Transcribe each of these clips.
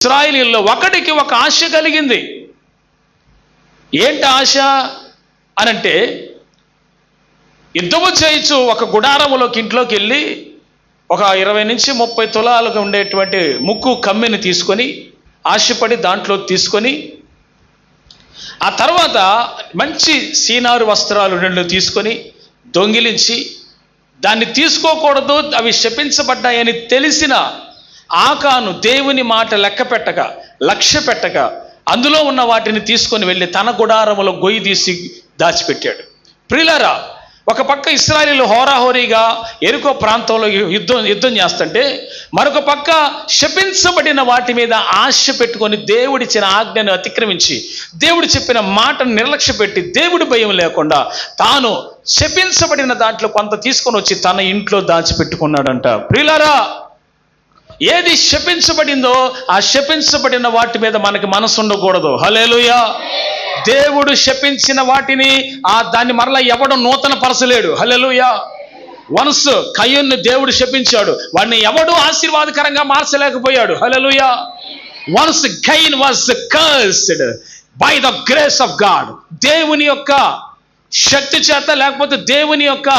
ఇశ్రాయేలీయుల్లో ఒకడికి ఒక ఆశ కలిగింది. ఏంటి ఆశ అనంటే, యుద్ధము చేయొచ్చు ఒక గుడారములోకి ఇంట్లోకి వెళ్ళి ఒక 20 నుంచి 30 తులాలుగా ఉండేటువంటి ముక్కు కమ్మిని తీసుకొని ఆశపడి దాంట్లో తీసుకొని, ఆ తర్వాత మంచి సీనారు వస్త్రాలు 2 తీసుకొని దొంగిలించి, దాన్ని తీసుకోకూడదు, అవి శపించబడ్డాయని తెలిసిన ఆకాను దేవుని మాట లక్ష్య పెట్టక అందులో ఉన్న వాటిని తీసుకొని వెళ్ళి తన గుడారములో గొయ్యి తీసి దాచిపెట్టాడు. ప్రియులారా, ఒక పక్క ఇశ్రాయేలీయులు హోరాహోరీగా యెరికో ప్రాంతంలో యుద్ధం చేస్తుంటే, మరొక పక్క శపించబడిన వాటి మీద ఆశ పెట్టుకొని దేవుడిచ్చిన ఆజ్ఞను అతిక్రమించి దేవుడు చెప్పిన మాటను నిర్లక్ష్య పెట్టి దేవుడి భయం లేకుండా తాను శపించబడిన దాంట్లో కొంత తీసుకొని వచ్చి తన ఇంట్లో దాచిపెట్టుకున్నాడంట. ప్రియులారా, ఏది శపించబడిందో ఆ శపించబడిన వాటి మీద మనకి మనసు ఉండకూడదు. హల్లెలూయా. దేవుడు శపించిన వాటిని దాన్ని మరలా ఎవడు నూతన పరచలేడు. హల్లెలూయా. వన్స్ కయ్యూన్ని దేవుడు శపించాడు, వాడిని ఎవడు ఆశీర్వాదకరంగా మార్చలేకపోయాడు. Hallelujah. Once Cain was cursed by the grace of God, దేవుని యొక్క శక్తి చేత లేకపోతే దేవుని యొక్క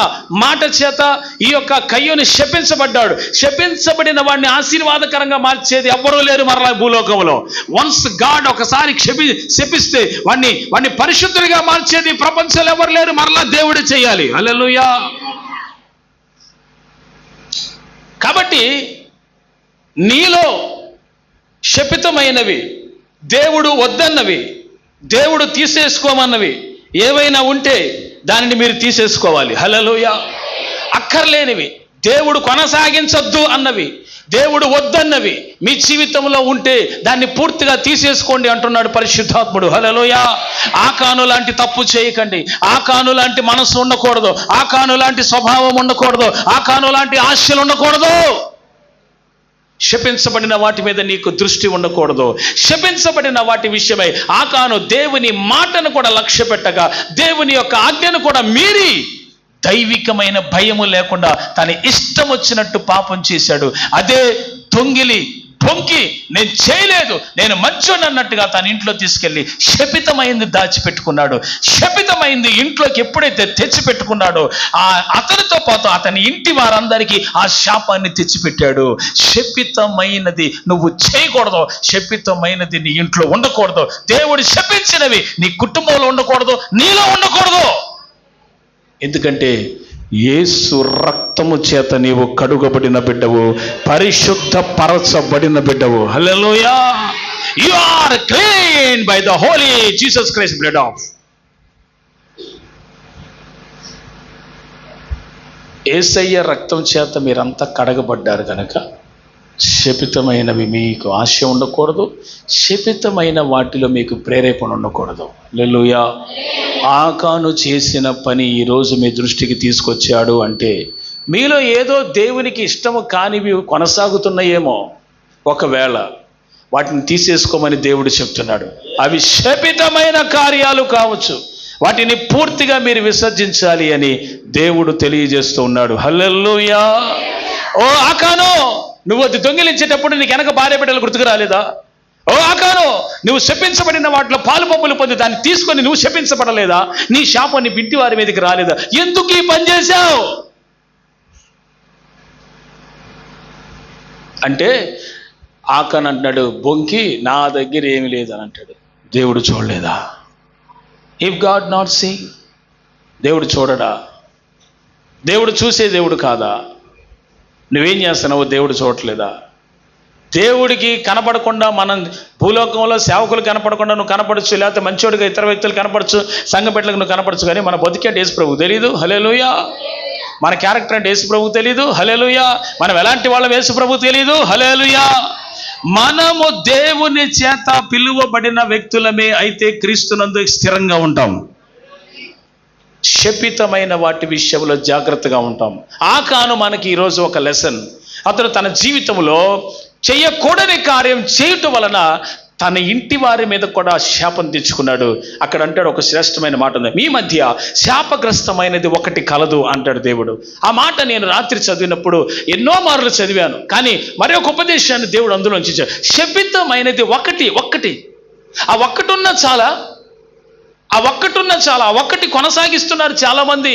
మాట చేత ఈ యొక్క కయ్యూని శపించబడ్డాడు. శపించబడిన వాడిని ఆశీర్వాదకరంగా మార్చేది ఎవ్వరూ లేరు మరలా భూలోకంలో. వన్స్ గాడ్ ఒకసారి శపిస్తే వాడిని పరిశుద్ధుడిగా మార్చేది ప్రపంచంలో ఎవరు లేరు, మరలా దేవుడు చేయాలి. హల్లెలూయా. కాబట్టి నీలో శపితమైనవి, దేవుడు వద్దన్నవి, దేవుడు తీసేసుకోమన్నవి ఏవైనా ఉంటే దానిని మీరు తీసేసుకోవాలి. హల్లెలూయా. అక్కర్లేనివి, దేవుడు కొనసాగించొద్దు అన్నవి, దేవుడు వద్దన్నవి మీ జీవితంలో ఉంటే దాన్ని పూర్తిగా తీసేసుకోండి అంటున్నాడు పరిశుద్ధాత్ముడు. హల్లెలూయా. ఆకాను లాంటి తప్పు చేయకండి, ఆకాను లాంటి మనసు ఉండకూడదు, ఆకాను లాంటి స్వభావం ఉండకూడదు, ఆకాను లాంటి ఆశలు ఉండకూడదు. శపించబడిన వాటి మీద నీకు దృష్టి ఉండకూడదు. శపించబడిన వాటి విషయమై ఆకాను దేవుని మాటను కూడా లక్ష్య పెట్టగా, దేవుని యొక్క ఆజ్ఞను కూడా మీరి దైవికమైన భయము లేకుండా తన ఇష్టం వచ్చినట్టు పాపం చేశాడు. అదే పొంకి నేను చేయలేదు, నేను మంచోని అన్నట్టుగా తన ఇంట్లో తీసుకెళ్ళి శపితమైంది దాచిపెట్టుకున్నాడు. శపితమైంది ఇంట్లోకి ఎప్పుడైతే తెచ్చిపెట్టుకున్నాడో అతనితో పాటు అతని ఇంటి వారందరికీ ఆ శాపాన్ని తెచ్చిపెట్టాడు. శపితమైనది నువ్వు చేయకూడదు, శపితమైనది నీ ఇంట్లో ఉండకూడదు. దేవుడు శపించినవి నీ కుటుంబంలో ఉండకూడదు, నీలో ఉండకూడదు. ఎందుకంటే యేసు రక్తము చేత నీవు కడుగబడిన బిడ్డవు, పరిశుద్ధ పరచబడిన బిడ్డవు. Hallelujah. You are clean by the holy Jesus Christ blood of. యేసయ్య రక్తం చేత మీరంతా కడగబడ్డారు కనుక శపితమైనవి మీకు ఆశ ఉండకూడదు, శపితమైన వాటిలో మీకు ప్రేరేపణ ఉండకూడదు. హల్లెలూయా. ఆకాను చేసిన పని ఈరోజు మీ దృష్టికి తీసుకొచ్చాడు అంటే మీలో ఏదో దేవునికి ఇష్టము కానివి కొనసాగుతున్నాయేమో. ఒకవేళ వాటిని తీసేసుకోమని దేవుడు చెప్తున్నాడు. అవి శపితమైన కార్యాలు కావచ్చు, వాటిని పూర్తిగా మీరు విసర్జించాలి అని దేవుడు తెలియజేస్తూ ఉన్నాడు. హల్లెలూయా. ఓ ఆకాను, నువ్వు అది దొంగిలించేటప్పుడు నీకు వెనక భార్య బిడ్డలు గుర్తుకు రాలేదా? ఓ ఆకాను, నువ్వు శపించబడిన వాటిలో పాలు పంపులు పొంది దాన్ని తీసుకొని నువ్వు శపించబడలేదా? నీ శాపం నీ ఇంటి వారి మీదకి రాలేదా? ఎందుకు ఈ పని చేశావు అంటే ఆకాను అంటున్నాడు, బొంకి నా దగ్గర ఏమి లేదని అంటాడు. దేవుడు చూడలేదా? ఇఫ్ గాడ్ నాట్ సీ, దేవుడు చూడడా? దేవుడు చూసే దేవుడు కాదా? నువ్వేం చేస్తున్నావు? దేవుడు చూడట్లేదా? దేవుడికి కనపడకుండా మనం భూలోకంలో సేవకులు కనపడకుండా నువ్వు కనపడచ్చు, లేకపోతే మంచోడిగా ఇతర వ్యక్తులు కనపడచ్చు, సంఘ బిడ్డలకు నువ్వు కనపడచ్చు, కానీ మన బతికేంటి యేసు ప్రభువు తెలీదు. హల్లెలూయా. మన క్యారెక్టర్ అంటే యేసు ప్రభువు తెలీదు. హల్లెలూయా. మనం ఎలాంటి వాళ్ళం యేసు ప్రభువు తెలీదు. హల్లెలూయా. మనము దేవుని చేత పిలువబడిన వ్యక్తులమే అయితే క్రీస్తునందు స్థిరంగా ఉంటాం. శపితమైన వాటి విషయంలో జాగ్రత్తగా ఉంటాం. ఆకాను మనకి ఈరోజు ఒక లెసన్. అతను తన జీవితంలో చేయకూడని కార్యం చేయటం వలన తన ఇంటి వారి మీద కూడా శాపం తెచ్చుకున్నాడు. అక్కడ అంటాడు ఒక శ్రేష్టమైన మాట ఉంది, మీ మధ్య శాపగ్రస్తమైనది ఒకటి కలదు అంటాడు దేవుడు. ఆ మాట నేను రాత్రి చదివినప్పుడు ఎన్నో మార్లు చదివాను, కానీ మరి ఒక ఉపదేశాన్ని దేవుడు అందులోంచి ఇచ్చాడు. శపితమైనది ఒక్కటి. ఆ ఒక్కటి ఉన్న చాలా, ఆ ఒక్కటి కొనసాగిస్తున్నారు చాలామంది.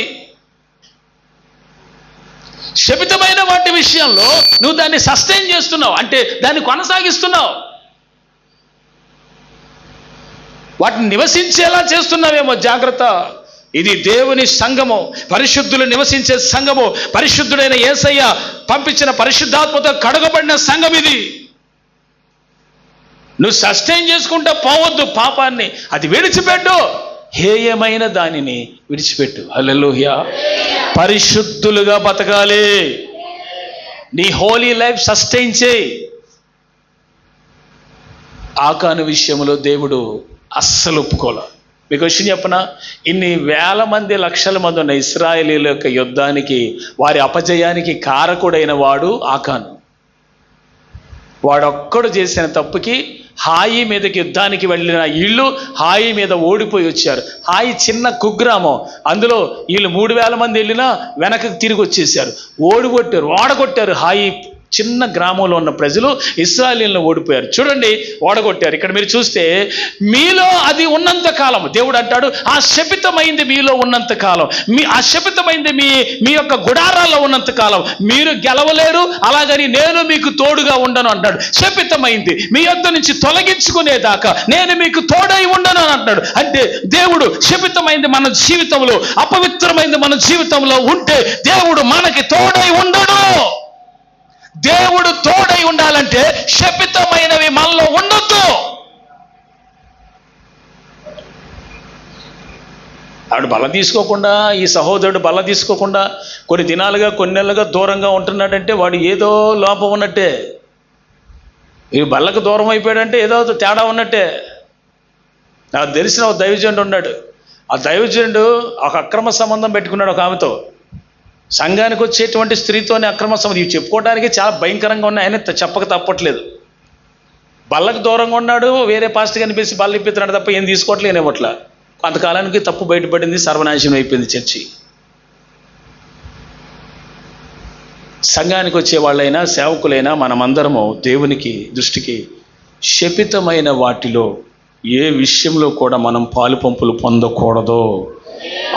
శపితమైన వాటి విషయంలో నువ్వు దాన్ని సస్టైన్ చేస్తున్నావు, అంటే దాన్ని కొనసాగిస్తున్నావు, వాటిని నివసించేలా చేస్తున్నావేమో. జాగ్రత్త. ఇది దేవుని సంఘము, పరిశుద్ధులు నివసించే సంఘము, పరిశుద్ధుడైన యేసయ్య పంపించిన పరిశుద్ధాత్మతో కడగబడిన సంఘం ఇది. నువ్వు సస్టైన్ చేసుకుంటా పోవద్దు పాపాన్ని, అది విడిచిపెట్టు. హేయమైన దానిని విడిచిపెట్టు. హల్లెలూయా. పరిశుద్ధులుగా బతకాలి. నీ హోలీ లైఫ్ సస్టైన్ చేయి. ఆకాను విషయంలో దేవుడు అస్సలు ఒప్పుకోలే. మీకు విషయం చెప్పనా, ఇన్ని వేల మంది లక్షల మంది ఉన్న ఇశ్రాయేలీల యొక్క యుద్ధానికి, వారి అపజయానికి కారకుడైన వాడు ఆకాను. వాడొక్కడు చేసిన తప్పుకి హాయి మీదకి యుద్ధానికి వెళ్ళిన వీళ్ళు హాయి మీద ఓడిపోయి వచ్చారు. హాయి చిన్న కుగ్రామం, అందులో వీళ్ళు 3000 మంది వెళ్ళినా వెనకకి తిరిగి వచ్చేసారు. ఓడగొట్టారు. హాయి చిన్న గ్రామంలో ఉన్న ప్రజలు ఇశ్రాయేలీయులను ఓడిపోయారు. చూడండి, ఓడగొట్టారు. ఇక్కడ మీరు చూస్తే మీలో అది ఉన్నంత కాలం, దేవుడు అంటాడు ఆ శపితమైంది మీలో ఉన్నంత కాలం, ఆ శపితమైంది మీ యొక్క గుడారాల్లో ఉన్నంత కాలం మీరు గెలవలేరు, అలాగని నేను మీకు తోడుగా ఉండను అంటాడు. శపితమైంది మీ యొద్ద నుంచి తొలగించుకునేదాకా నేను మీకు తోడై ఉండను అని అంటాడు. అంటే దేవుడు శపితమైంది మన జీవితంలో, అపవిత్రమైంది మన జీవితంలో ఉంటే దేవుడు మనకి తోడై ఉండడు. దేవుడు తోడై ఉండాలంటే శపితమైనవి మనలో ఉండొద్దు. ఆవిడ బల్ల తీసుకోకుండా, ఈ సహోదరుడు బల్ల తీసుకోకుండా కొన్ని దినాలుగా కొన్ని నెలలుగా దూరంగా ఉంటున్నాడంటే వాడు ఏదో లోపం ఉన్నట్టే. ఈ బల్లకు దూరం అయిపోయాడంటే ఏదో తేడా ఉన్నట్టే. నాకు తెలిసిన ఒక దైవజనుడు ఉన్నాడు. ఆ దైవజనుడు ఒక అక్రమ సంబంధం పెట్టుకున్నాడు ఒక ఆమెతో. సంఘానికి వచ్చేటువంటి స్త్రీతోనే అక్రమ సంబంధం. ఇవి చెప్పుకోవడానికి చాలా భయంకరంగా ఉన్నాయి, ఆయన చెప్పక తప్పట్లేదు. బల్లకు దూరంగా ఉన్నాడు, వేరే పాస్టర్ కనిపిస్తే బల్ల ఇప్పిస్తున్నాడు తప్ప ఏం తీసుకోవట్లేనే అట్లా. కొంతకాలానికి తప్పు బయటపడింది, సర్వనాశనం అయిపోయింది చర్చి. సంఘానికి వచ్చే వాళ్ళైనా సేవకులైనా మనమందరము దేవునికి దృష్టికి శపితమైన వాటిలో ఏ విషయంలో కూడా మనం పాలు పంపులు పొందకూడదు.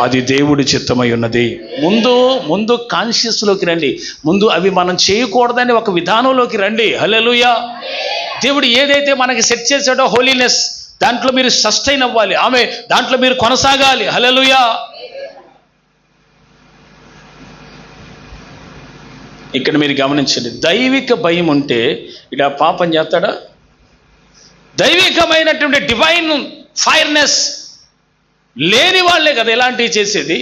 అది దేవుడి చిత్తమై ఉన్నది. ముందు కాన్షియస్లోకి రండి. ముందు అవి మనం చేయకూడదని ఒక విధానంలోకి రండి. హల్లెలూయా. దేవుడు ఏదైతే మనకి సెట్ చేశాడో హోలీనెస్, దాంట్లో మీరు సస్టైన్ అవ్వాలి. దాంట్లో మీరు కొనసాగాలి. హల్లెలూయా. ఇక్కడ మీరు గమనించండి, దైవిక భయం ఉంటే ఇలా పాపం చేస్తాడా? దైవికమైనటువంటి డివైన్ ఫైర్నెస్ లేని వాళ్ళే కదా ఇలాంటివి చేసేది.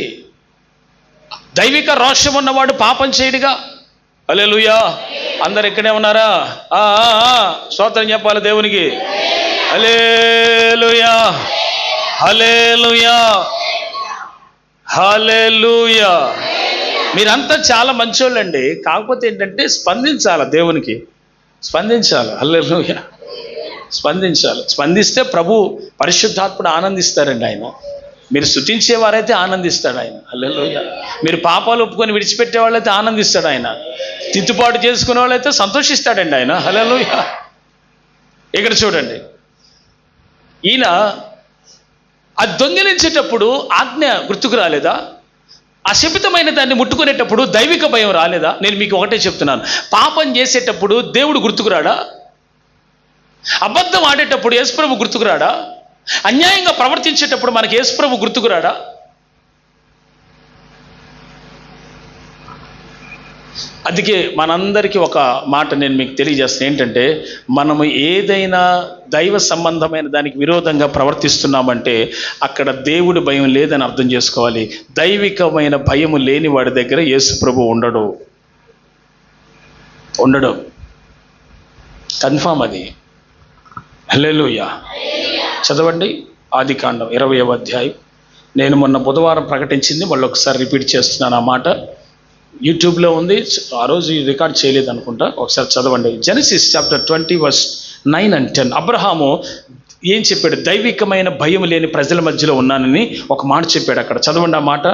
దైవిక రోషం ఉన్నవాడు పాపం చేయడుగా. హల్లెలూయా. అందరు ఇక్కడే ఉన్నారా? స్తోత్రం చెప్పాలి దేవునికి. హల్లెలూయా, హల్లెలూయా, హల్లెలూయా. మీరంతా చాలా మంచోళ్ళండి, కాకపోతే ఏంటంటే స్పందించాలి, దేవునికి స్పందించాలి. హల్లెలూయా, స్పందించాలి. స్పందిస్తే ప్రభు పరిశుద్ధాత్ముడు ఆనందిస్తారండి. ఆయన మీరు స్తుతించేవారైతే ఆనందిస్తాడు ఆయన. హల్లెలూయా. మీరు పాపాలు ఒప్పుకొని విడిచిపెట్టే వాళ్ళైతే ఆనందిస్తాడు ఆయన. తిట్టుబాటు చేసుకునే వాళ్ళైతే సంతోషిస్తాడండి ఆయన. హల్లెలూయా. ఇక్కడ చూడండి, ఈయన అది దొంగిలించేటప్పుడు ఆజ్ఞ గుర్తుకు రాలేదా? అశపితమైన దాన్ని ముట్టుకునేటప్పుడు దైవిక భయం రాలేదా? నేను మీకు ఒకటే చెప్తున్నాను, పాపం చేసేటప్పుడు దేవుడు గుర్తుకురాడా? అబద్ధం ఆడేటప్పుడు యేసుప్రభు గుర్తుకురాడా? అన్యాయంగా ప్రవర్తించేటప్పుడు మనకి యేసుప్రభు గుర్తుకురాడా? అందుకే మనందరికీ ఒక మాట నేను మీకు తెలియజేస్తాను, ఏంటంటే మనము ఏదైనా దైవ సంబంధమైన దానికి విరోధంగా ప్రవర్తిస్తున్నామంటే అక్కడ దేవుడి భయం లేదని అర్థం చేసుకోవాలి. దైవికమైన భయము లేని వాడి దగ్గర యేసుప్రభు ఉండడు. కన్ఫామ్ అది. హల్లెలూయా. చదవండి ఆదికాండం 20వ అధ్యాయం. నేను మొన్న బుధవారం ప్రకటించింది మళ్ళీ ఒకసారి రిపీట్ చేస్తున్నాను. ఆ మాట యూట్యూబ్లో ఉంది, ఆ రోజు రికార్డ్ చేయలేదు అనుకుంటా. ఒకసారి చదవండి. Genesis chapter 20 verse 9 and 10. Abraham ఏం చెప్పాడు? దైవికమైన భయం లేని ప్రజల మధ్యలో ఉన్నానని ఒక మాట చెప్పాడు. అక్కడ చదవండి ఆ మాట.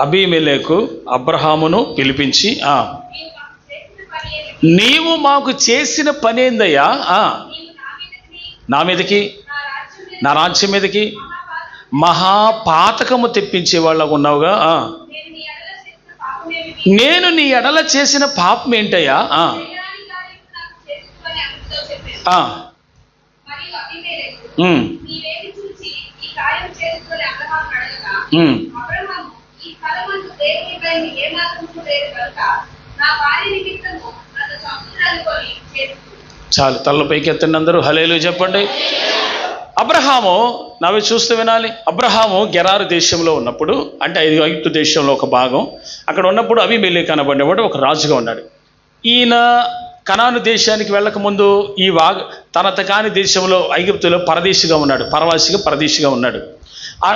అబీమెలెకు అబ్రహామును పిలిపించి, నీవు మాకు చేసిన పనేందయ్యా? నా మీదకి, నా రాజ్యం మీదకి మహాపాతకము తెప్పించే వాళ్ళకు ఉన్నావుగా. నేను నీ ఎడల చేసిన పాపం ఏంటయ్యా? చాలు, తల్ల పైకి ఎత్తండి అందరూ, హల్లెలూయా చెప్పండి. అబ్రహాము, నవ్వి చూస్తూ వినాలి. అబ్రహాము గెరారు దేశంలో ఉన్నప్పుడు, అంటే ఐగుప్తు దేశంలో ఒక భాగం, అక్కడ ఉన్నప్పుడు అబీమెలెకు అనబడేవాడు ఒక రాజుగా ఉన్నాడు. ఈయన కనాను దేశానికి వెళ్ళకముందు తనత కాని దేశంలో ఐగుప్తులో పరదేశిగా ఉన్నాడు, పరదేశిగా ఉన్నాడు.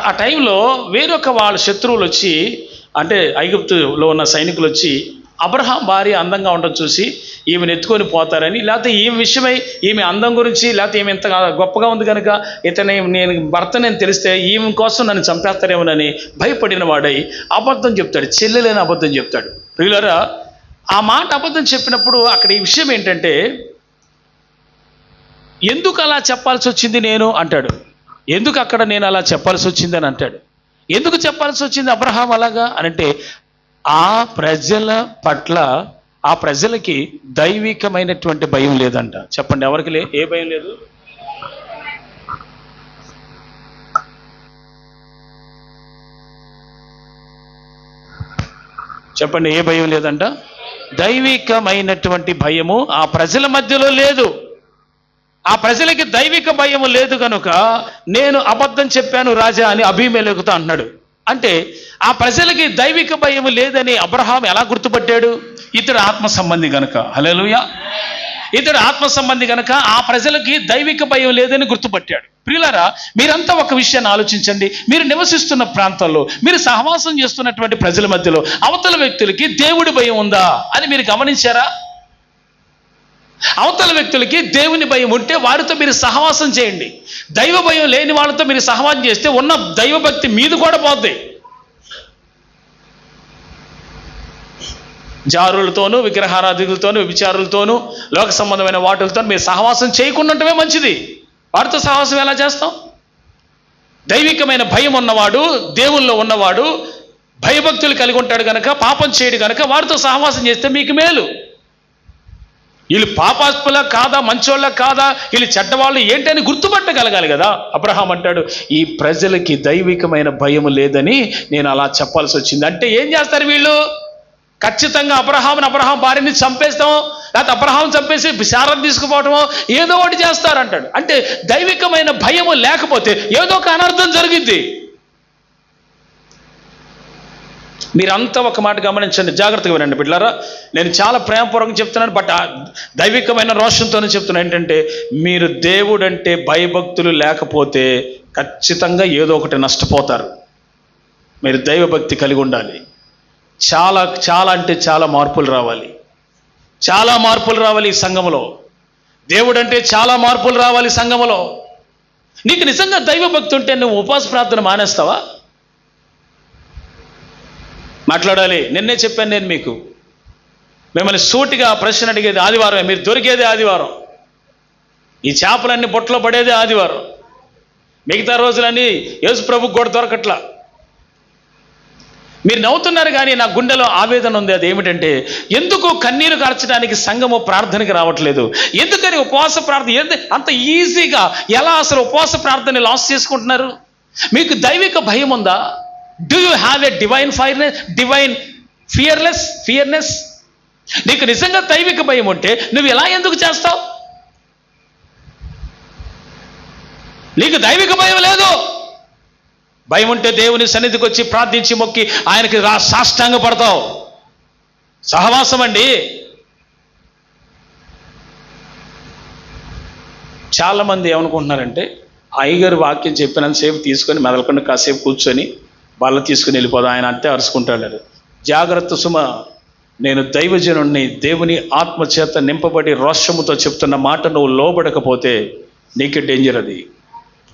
ఆ టైంలో వేరొక వాళ్ళ శత్రువులు వచ్చి, అంటే ఐగుప్తులో ఉన్న సైనికులు వచ్చి అబ్రహాం భార్య అందంగా ఉండడం చూసి ఈమెను ఎత్తుకొని పోతారని, లేకపోతే ఈమె విషయమై ఈమె అందం గురించి, లేకపోతే ఈమె ఇంత గొప్పగా ఉంది కనుక నేను భర్త నేను తెలిస్తే ఈమె కోసం నన్ను చంపేస్తారేమోనని భయపడిన వాడై అబద్ధం చెప్తాడు, చెల్లెలేని అబద్ధం చెప్తాడు. ప్రియులారా, ఆ మాట అబద్ధం చెప్పినప్పుడు అక్కడ ఈ విషయం ఏంటంటే, ఎందుకు అలా చెప్పాల్సి వచ్చింది నేను అంటాడు. ఎందుకు అక్కడ నేను అలా చెప్పాల్సి వచ్చింది అని అంటాడు. ఎందుకు చెప్పాల్సి వచ్చింది అబ్రహాం అలాగా అనంటే, ఆ ప్రజల పట్ల, ఆ ప్రజలకి దైవికమైనటువంటి భయం లేదంట. చెప్పండి, ఎవరికి ఏ భయం లేదు? చెప్పండి, ఏ భయం లేదంట? దైవికమైనటువంటి భయము ఆ ప్రజల మధ్యలో లేదు. ఆ ప్రజలకి దైవిక భయము లేదు కనుక నేను అబద్ధం చెప్పాను రాజా అని అబీమెలెకుతో అంటున్నాడు. అంటే ఆ ప్రజలకి దైవిక భయము లేదని అబ్రహాం ఎలా గుర్తుపట్టాడు? ఇతడు ఆత్మ సంబంధి గనుక. హల్లెలూయా. ఇతడు ఆత్మ సంబంధి గనుక ఆ ప్రజలకి దైవిక భయం లేదని గుర్తుపట్టాడు. ప్రియులారా, మీరంతా ఒక విషయాన్ని ఆలోచించండి. మీరు నివసిస్తున్న ప్రాంతాల్లో, మీరు సహవాసం చేస్తున్నటువంటి ప్రజల మధ్యలో అవతల వ్యక్తులకి దేవుడి భయం ఉందా అని మీరు గమనించారా? అవతల వ్యక్తులకి దేవుని భయం ఉంటే వారితో మీరు సహవాసం చేయండి. దైవ భయం లేని వాళ్ళతో మీరు సహవాసం చేస్తే ఉన్న దైవభక్తి మీది కూడా పోద్ది. జారులతోనూ, విగ్రహారాధికులతోనూ, విచారులతోనూ, లోక సంబంధమైన వాటిలతో మీరు సహవాసం చేయకుండా ఉండటమే మంచిది. వారితో సహవాసం ఎలా చేస్తాం? దైవికమైన భయం ఉన్నవాడు, దేవుల్లో ఉన్నవాడు, భయభక్తులు కలిగి ఉంటాడు కనుక, పాపం చేయడు కనుక వారితో సహవాసం చేస్తే మీకు మేలు. వీళ్ళు పాపాత్ముల కాదా, మంచోళ్ళ కాదా, వీళ్ళు చెడ్డవాళ్ళు ఏంటని గుర్తుపట్టగలగాలి కదా. అబ్రహాం అంటాడు, ఈ ప్రజలకి దైవికమైన భయం లేదని నేను అలా చెప్పాల్సి వచ్చింది. అంటే ఏం చేస్తారు వీళ్ళు? ఖచ్చితంగా అబ్రహాం భార్యని చంపేస్తామో, లేకపోతే అబ్రహాం చంపేసి శారను తీసుకుపోవటమో ఏదో ఒకటి చేస్తారంటాడు. అంటే దైవికమైన భయము లేకపోతే ఏదో ఒక అనర్థం జరిగిద్ది. మీరంతా ఒక మాట గమనించండి, జాగ్రత్తగా వినండి బిడ్డలారా. నేను చాలా ప్రేమపూర్వకంగా చెప్తున్నాను, బట్ దైవికమైన రోషంతోనే చెప్తున్నాను. ఏంటంటే, మీరు దేవుడంటే భయభక్తులు లేకపోతే ఖచ్చితంగా ఏదో ఒకటి నష్టపోతారు. మీరు దైవభక్తి కలిగి ఉండాలి. చాలా చాలా అంటే చాలా మార్పులు రావాలి. చాలా మార్పులు రావాలి ఈ సంఘములో. దేవుడంటే చాలా మార్పులు రావాలి సంఘములో. నీకు నిజంగా దైవభక్తి ఉంటే నువ్వు ఉపవాస ప్రార్థన మానేస్తావా? మాట్లాడాలి. నిన్నే చెప్పాను నేను మీకు, మిమ్మల్ని సూటిగా ప్రశ్న అడిగేది ఆదివారం, మీరు దొరికేదే ఆదివారం. ఈ చేపలన్నీ బొట్టలో పడేదే ఆదివారం. మిగతా రోజులన్నీ యేసు ప్రభుకు కూడా దొరకట్లా. మీరు నవ్వుతున్నారు కానీ నా గుండెలో ఆవేదన ఉంది. అది ఏమిటంటే, ఎందుకు కన్నీరు కార్చడానికి సంఘము ప్రార్థనకి రావట్లేదు? ఎందుకని ఉపవాస ప్రార్థన అంత ఈజీగా ఎలా అసలు ఉపవాస ప్రార్థన లాస్ చేసుకుంటున్నారు? మీకు దైవిక భయం ఉందా? Do you have a divine fearness? నీకు నిజంగా దైవిక భయం ఉంటే నువ్వు ఇలా ఎందుకు చేస్తావు? నీకు దైవిక భయం లేదు. భయం ఉంటే దేవుని సన్నిధికి వచ్చి ప్రార్థించి మొక్కి ఆయనకి సాష్టాంగ పడతావు. సహవాసం అండి. చాలామంది ఏమనుకుంటున్నారంటే, అయ్యగారు వాక్యం చెప్పినంతసేపు తీసుకొని మెదలకుండా కాసేపు కూర్చొని బల్ల తీసుకుని వెళ్ళిపోదాం, ఆయన అంతే అరుచుకుంటాడు. జాగ్రత్త సుమ, నేను దైవజనుణ్ణి, దేవుని ఆత్మచేత నింపబడి రోషముతో చెప్తున్న మాట నువ్వు లోబడకపోతే నీకే డేంజర్. అది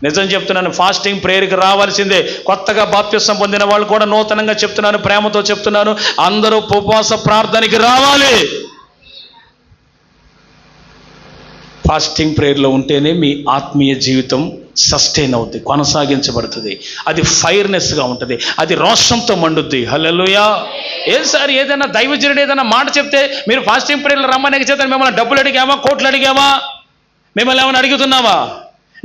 నిజం చెప్తున్నాను. ఫాస్టింగ్ ప్రేయర్కి రావాల్సిందే. కొత్తగా బాప్తిసం పొందిన వాళ్ళు కూడా నూతనంగా చెప్తున్నాను, ప్రేమతో చెప్తున్నాను, అందరూ ఉపవాస ప్రార్థనకి రావాలి. ఫాస్టింగ్ ప్రేయర్లో ఉంటేనే మీ ఆత్మీయ జీవితం సస్టైన్ అవుద్ది, కొనసాగించబడుతుంది. అది ఫైర్నెస్గా ఉంటుంది, అది రోషంతో మండుద్ది. హల్లెలూయా. ఏసారి ఏదైనా దైవజనుడు ఏదైనా మాట చెప్తే మీరు ఫాస్టింగ్ ప్రేయర్లు రమ్మనే చేత మిమ్మల్ని డబ్బులు అడిగామా, కోట్లు అడిగామా, మిమ్మల్ని ఏమైనా అడుగుతున్నామా?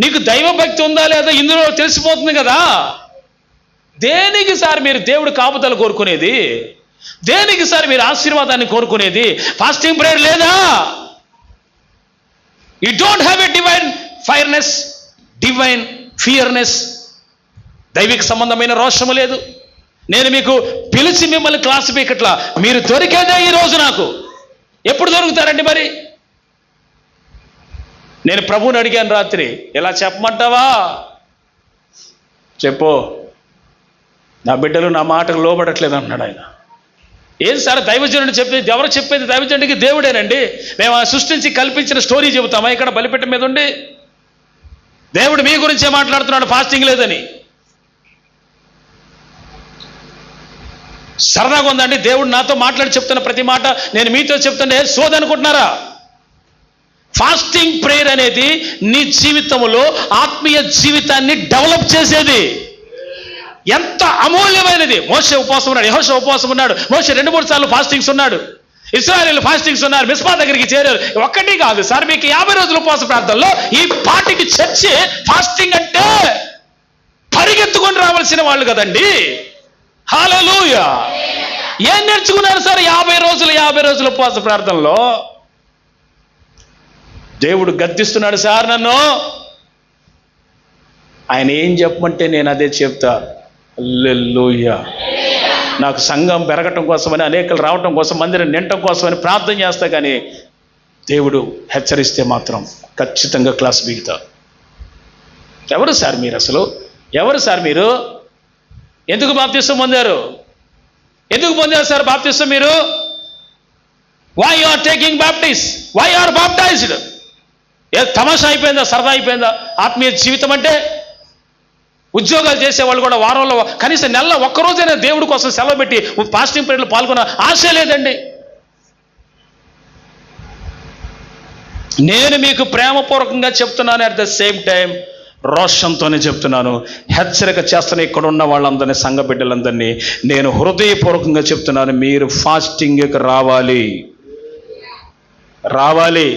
నీకు దైవభక్తి ఉందా లేదా ఇందులో తెలిసిపోతుంది కదా. దేనికి సార్ మీరు దేవుడు కాపుదల కోరుకునేది? దేనికి సార్ మీరు ఆశీర్వాదాన్ని కోరుకునేది? ఫాస్టింగ్ ప్రేయర్ లేదా? You don't have a divine fireness, divine fearness. దైవిక సంబంధమైన రోషము లేదు. నేను మీకు పిలిచి మిమ్మల్ని క్లాస్ పీకట్లా, మీరు దొరికేదే ఈరోజు. నాకు ఎప్పుడు దొరుకుతారండి మరి? నేను ప్రభువుని అడిగాను రాత్రి, ఇలా చెప్పమంటావా? చెప్పు, నా బిడ్డలు నా మాటకు లోబడట్లేదు అంటున్నాడు ఆయన. ఏం సార్ దైవజనుడు చెప్పేది? ఎవరు చెప్పేది? దైవజనుడికి దేవుడేనండి. మేము సృష్టించి కల్పించిన స్టోరీ చెబుతామా ఇక్కడ బలిపీఠం మీద ఉండి? దేవుడు మీ గురించే మాట్లాడుతున్నాడు, ఫాస్టింగ్ లేదని. సరదాగా ఉందండి దేవుడు నాతో మాట్లాడి చెప్తున్న ప్రతి మాట నేను మీతో చెప్తుండే సోదనుకుంటున్నారా? ఫాస్టింగ్ ప్రేయర్ అనేది నీ జీవితంలో ఆత్మీయ జీవితాన్ని డెవలప్ చేసేది. ఎంత అమూల్యమైనది. మోషే ఉపవాసం ఉన్నాడు, యెహోషువ ఉపవాసం ఉన్నాడు, మోషే 2-3 సార్లు ఫాస్టింగ్స్ ఉన్నాడు, ఇశ్రాయేలు ఫాస్టింగ్స్ ఉన్నారు, మిస్పా దగ్గరికి చేరారు. ఒక్కటి కాదు సార్, మీకు 50 రోజుల ఉపవాస ప్రార్థనలో ఈ పాటికి చర్చి ఫాస్టింగ్ అంటే పరిగెత్తుకొని రావాల్సిన వాళ్ళు కదండి. హల్లెలూయా. ఏం నేర్చుకున్నారు సార్ 50 రోజుల ఉపవాస ప్రార్థనలో? దేవుడు గద్దిస్తున్నాడు సార్ నన్ను. ఆయన ఏం చెప్పమంటే నేను అదే చెప్తా. హల్లెలూయా. నాకు సంఘం పెరగటం కోసమని, అనేకలు రావటం కోసం, మందిరం నిండటం కోసమని ప్రార్థన చేస్తా, కానీ దేవుడు హెచ్చరిస్తే మాత్రం ఖచ్చితంగా క్లాస్ బిగుతా. ఎవరు సార్ మీరు? అసలు ఎవరు సార్ మీరు? ఎందుకు బాప్తిసం పొందారు? ఎందుకు పొందారు సార్ బాప్తిసం మీరు? Why you are taking baptism? Why you are baptised? ఏ తమాషా అయిపోయిందా? సరదా అయిపోయిందా ఆత్మీయ జీవితం అంటే? ఉద్యోగాలు చేసేవాళ్ళు కూడా వారంలో కనీసం నెలలో ఒక్కరోజైనా దేవుడి కోసం సెలవు పెట్టి ఫాస్టింగ్ పీరియడ్లో పాల్గొన్న ఆశ లేదండి. నేను మీకు ప్రేమపూర్వకంగా చెప్తున్నాను, అట్ ద సేమ్ టైం రోషంతోనే చెప్తున్నాను, హెచ్చరిక చేస్తున్న ఇక్కడ ఉన్న వాళ్ళందరినీ, సంఘ బిడ్డలందరినీ నేను హృదయపూర్వకంగా చెప్తున్నాను. మీరు ఫాస్టింగ్కి రావాలి, రావాలి.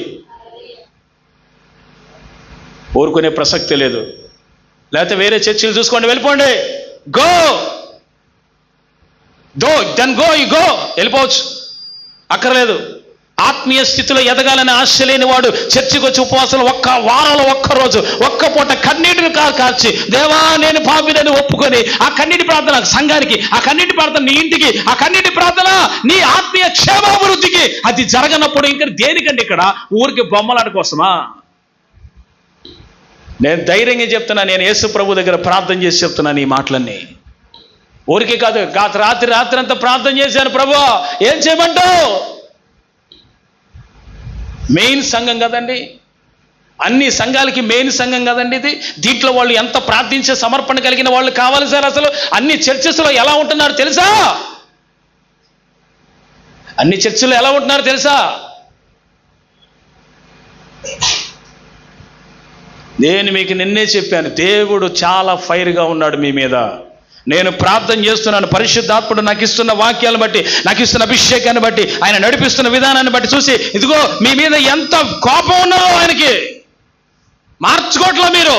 ఊరుకునే ప్రసక్తి లేదు. లేకపోతే వేరే చర్చిలు చూసుకోండి, వెళ్ళిపోండి. గో యు గో, వెళ్ళిపోవచ్చు, అక్కర్లేదు. ఆత్మీయ స్థితిలో ఎదగాలని ఆశ లేని వాడు చర్చికి వచ్చి ఉపవాసాలు ఒక్క వారంలో ఒక్కరోజు ఒక్క పూట కన్నీటిని కార్చి, దేవా నేను పాపినని ఒప్పుకొని ఆ కన్నీటి ప్రార్థన సంఘానికి, ఆ కన్నీటి ప్రార్థన నీ ఇంటికి, ఆ కన్నీటి ప్రార్థన నీ ఆత్మీయ క్షేమాభివృద్ధికి, అది జరగనప్పుడు ఇంకా దేనికండి? ఇక్కడ ఊరికి బొమ్మలాట కోసమా? నేను ధైర్యంగా చెప్తున్నా, నేను యేసు ప్రభు దగ్గర ప్రార్థన చేసి చెప్తున్నాను ఈ మాటలన్నీ. ఊరికే కాదు, రాత్రి అంతా ప్రార్థన చేశాను, ప్రభు ఏం చేయమంటావు? మెయిన్ సంఘం కదండి, అన్ని సంఘాలకి మెయిన్ సంఘం కదండి ఇది. దీంట్లో వాళ్ళు ఎంత ప్రార్థించే సమర్పణ కలిగిన వాళ్ళు కావాలి సార్. అసలు అన్ని చర్చెస్లో ఎలా ఉంటున్నారు తెలుసా? అన్ని చర్చిలో ఎలా ఉంటున్నారు తెలుసా? నేను మీకు నిన్నే చెప్పాను, దేవుడు చాలా ఫైర్గా ఉన్నాడు మీ మీద. నేను ప్రార్థన చేస్తున్నాను, పరిశుద్ధాత్ముడు నాకు ఇస్తున్న వాక్యాలను బట్టి, నాకు ఇస్తున్న అభిషేకాన్ని బట్టి, ఆయన నడిపిస్తున్న విధానాన్ని బట్టి చూసి, ఇదిగో మీ మీద ఎంత కోపం ఉన్నారో ఆయనకి మార్చుకోవట్లా మీరు.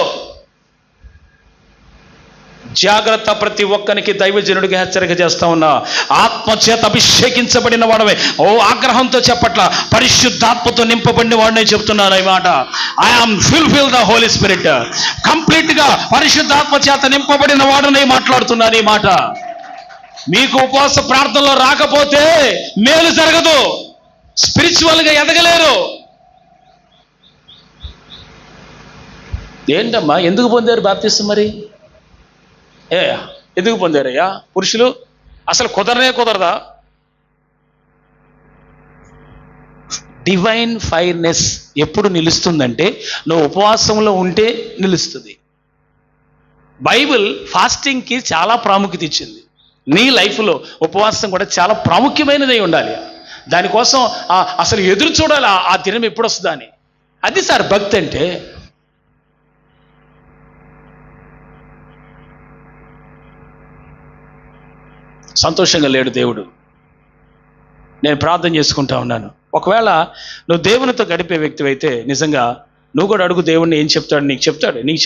జాగ్రత్త, ప్రతి ఒక్కరికి దైవజనుడికి హెచ్చరిక చేస్తా ఉన్నా. ఆత్మచేత అభిషేకించబడిన వాడవే, ఓ ఆగ్రహంతో చెప్పట్లా, పరిశుద్ధాత్మతో నింపబడిన వాడినే చెప్తున్నాను ఈ మాట. I am fulfil the Holy Spirit. Complete గా పరిశుద్ధాత్మ చేత నింపబడిన వాడనే మాట్లాడుతున్నాను ఈ మాట. మీకు ఉపవాస ప్రార్థనలో రాకపోతే మేలు జరగదు, స్పిరిచువల్ గా ఎదగలేరు. ఏంటమ్మా ఎందుకు పొందారు బాప్తిసం? మరి ఎందుకు పొందారయ్యా పురుషులు? అసలు కుదరదా? డివైన్ ఫైర్నెస్ ఎప్పుడు నిలుస్తుందంటే నువ్వు ఉపవాసంలో ఉంటే నిలుస్తుంది. బైబిల్ ఫాస్టింగ్కి చాలా ప్రాముఖ్యత ఇచ్చింది. నీ లైఫ్లో ఉపవాసం కూడా చాలా ప్రాముఖ్యమైనదై ఉండాలి. దానికోసం అసలు ఎదురు చూడాలి ఆ దినం ఎప్పుడు వస్తుందా అని. అది సార్ భక్తి అంటే. సంతోషంగా లేడు దేవుడు. నేను ప్రార్థన చేసుకుంటా ఉన్నాను. ఒకవేళ నువ్వు దేవునితో గడిపే వ్యక్తి అయితే నిజంగా నువ్వు కూడా అడుగు, దేవుడిని ఏం చెప్తాడు నీకు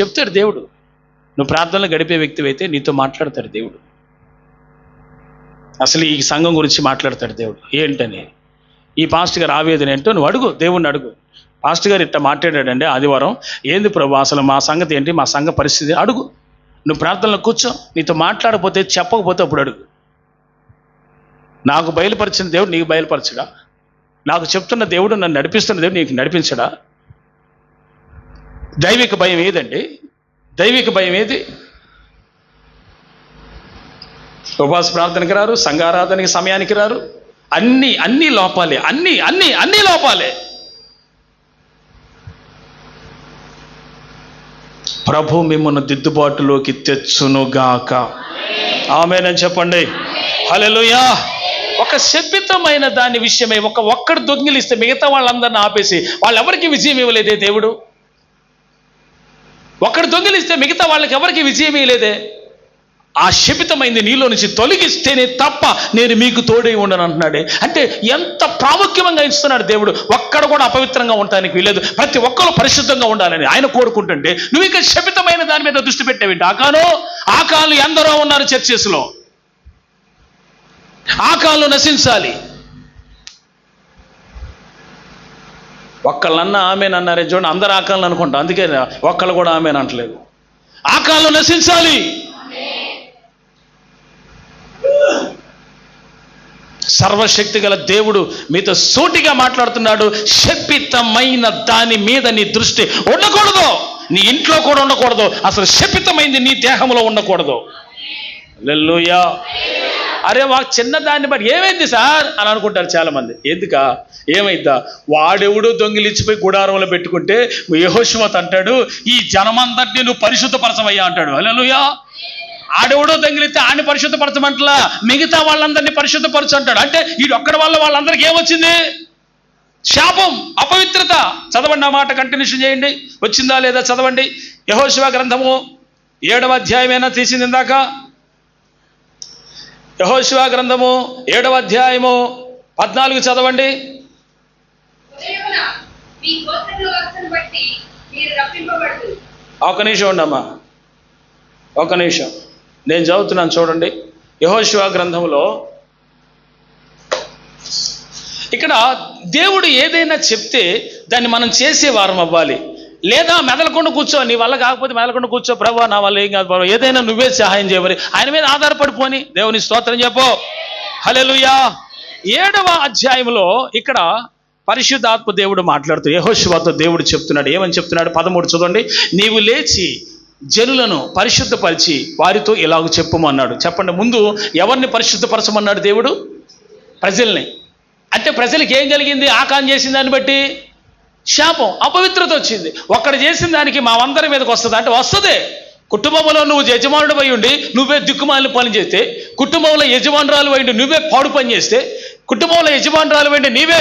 చెప్తాడు దేవుడు. నువ్వు ప్రార్థనలో గడిపే వ్యక్తి అయితే నీతో మాట్లాడతాడు దేవుడు. అసలు ఈ సంఘం గురించి మాట్లాడతాడు దేవుడు. ఏంటని ఈ పాస్టర్ గారు ఆవేదన ఏంటో నువ్వు అడుగు, దేవుణ్ణి అడుగు. పాస్టర్ గారు ఇట్లా మాట్లాడాడండి ఆదివారం, ఏంది ప్రభు అసలు మా సంగతి ఏంటి, మా సంఘ పరిస్థితి అడుగు. నువ్వు ప్రార్థనలో కూర్చో. నీతో మాట్లాడకపోతే చెప్పకపోతే అప్పుడు అడుగు. నాకు బయలుపరిచిన దేవుడు నీకు బయలుపరచడా? నాకు చెప్తున్న దేవుడు నన్ను నడిపిస్తున్న దేవుడు నీకు నడిపించడా? దైవిక భయం ఏదండి? దైవిక భయం ఏది? ఉపవాస ప్రార్థనకి రారు, సంఘారాధనకి సమయానికి రారు. అన్ని లోపాలే, అన్ని లోపాలే. ప్రభు మిమ్మల్ని దిద్దుబాటులోకి తెచ్చునుగాక. ఆమేనని చెప్పండి. హల్లెలూయా. ఒక శపితమైన దాని విషయమై ఒక్కడు దొంగిలిస్తే మిగతా వాళ్ళందరిని ఆపేసి వాళ్ళెవరికి విజయం ఇవ్వలేదే దేవుడు. ఒక్కడు దొంగిలిస్తే మిగతా వాళ్ళకి ఎవరికి విజయం ఇవ్వలేదే. ఆ శపితమైంది నీలో నుంచి తొలగిస్తేనే తప్ప నేను మీకు తోడై ఉండను అంటున్నాడే. అంటే ఎంత ప్రాముఖ్యంగా ఇస్తున్నాడు దేవుడు. ఒక్కడు కూడా అపవిత్రంగా ఉండటానికి వీలేదు. ప్రతి ఒక్కరు పరిశుద్ధంగా ఉండాలని ఆయన కోరుకుంటుంటే నువ్వు ఇంకా శపితమైన దాని మీద దృష్టి పెట్టేవింటి. ఆకాలు ఎందరో ఉన్నారు చర్చెస్లో. ఆకాలు నశించాలి. ఒక్కళ్ళన్నా ఆమెనన్నారే చూడండి, అందరు ఆకాలను అనుకుంటా. అందుకే ఒక్కళ్ళు కూడా ఆమెను అంటలేదు. ఆకాలు నశించాలి. సర్వశక్తి గల దేవుడు మీతో సూటిగా మాట్లాడుతున్నాడు. శపితమైన దాని మీద నీ దృష్టి ఉండకూడదు. నీ ఇంట్లో కూడా ఉండకూడదు. అసలు శపితమైంది నీ దేహంలో ఉండకూడదు. హల్లెలూయా. అరే చిన్నదాన్ని బట్టి ఏమైంది సార్ అని అనుకుంటారు చాలామంది. ఎందుకా ఏమైద్దా? వాడెవడో దొంగిలించిపోయి గుడారంలో పెట్టుకుంటే యెహోషువ అంటాడు, ఈ జనమందరినీ నువ్వు పరిశుద్ధపరచమయ్యా అంటాడు. హల్లెలూయా. ఆడెవడో దొంగిలిస్తే ఆడిని పరిశుద్ధపరచమంటలా, మిగతా వాళ్ళందరినీ పరిశుద్ధపరచు అంటాడు. అంటే వీడు ఒక్కడి వల్ల వాళ్ళందరికీ ఏమొచ్చింది? శాపం, అపవిత్రత. చదవండి, ఆ మాట కంటిన్యూషన్ చేయండి. వచ్చిందా లేదా చదవండి. యెహోషువ గ్రంథము 7వ అధ్యాయమేనా తీసింది ఇందాక? యెహోషువ గ్రంథము 7వ అధ్యాయము 14 చదవండి. ఒక నిమిషం ఉండమ్మా, ఒక నిమిషం. నేను చదువుతున్నాను చూడండి. యెహోషువ గ్రంథంలో ఇక్కడ దేవుడు ఏదైనా చెప్తే దాన్ని మనం చేసే వారం అవ్వాలి. లేదా మెదలకుండా కూర్చో, నీ వల్ల కాకపోతే మెదలకుండా కూర్చో. ప్రభువా నా వల్ల ఏం కాదు ప్రభు, ఏదైనా నువ్వే సహాయం చేయమని ఆయన మీద ఆధారపడిపోని దేవుని స్తోత్రం చెప్పు. హల్లెలూయా. 7వ అధ్యాయంలో ఇక్కడ పరిశుద్ధాత్మ దేవుడు మాట్లాడుతూ యెహోషువతో దేవుడు చెప్తున్నాడు. ఏమని చెప్తున్నాడు? 13 చూడండి. నీవు లేచి జనులను పరిశుద్ధపరిచి వారితో ఇలాగ చెప్పుమన్నాడు. చెప్పండి, ముందు ఎవరిని పరిశుద్ధపరచమన్నాడు దేవుడు? ప్రజల్ని. అంటే ప్రజలకి ఏం కలిగింది? ఆకాం చేసిన దాన్ని బట్టి శాపం, అపవిత్రత వచ్చింది. ఒక్కడు చేసిన దానికి మా అందరి మీదకి వస్తుంది అంటే వస్తుంది. కుటుంబంలో నువ్వు యజమానుడు అయి ఉండి నువ్వే దిక్కుమాలిన పని చేస్తే, కుటుంబంలో యజమానురాలు అయి నువ్వే పాడు పని చేస్తే, కుటుంబంలో యజమానురాలు అయి నీవే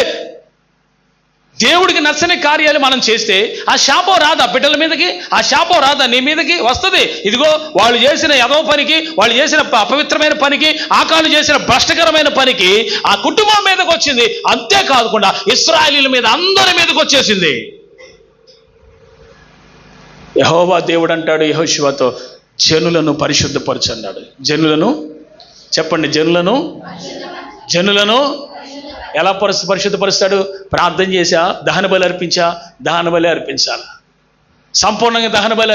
దేవుడికి నచ్చని కార్యాలు మనం చేస్తే ఆ శాపం రాదా బిడ్డల మీదకి? ఆ శాపం రాదా నీ మీదకి? వస్తుంది. ఇదిగో వాళ్ళు చేసిన యదవ పనికి, వాళ్ళు చేసిన అపవిత్రమైన పనికి, ఆకాలు చేసిన భ్రష్టకరమైన పనికి ఆ కుటుంబం మీదకి వచ్చింది. అంతేకాకుండా ఇశ్రాయేలీయుల మీద అందరి మీదకి వచ్చేసింది. యెహోవా దేవుడు అంటాడు యెహోషువతో, జనులను పరిశుద్ధపరచు అన్నాడు. జనులను చెప్పండి, జనులను ఎలా పరిశుద్ధపరుస్తాడు? ప్రార్థన చేశా, దహన బలి అర్పించాలి. సంపూర్ణంగా దహన బలి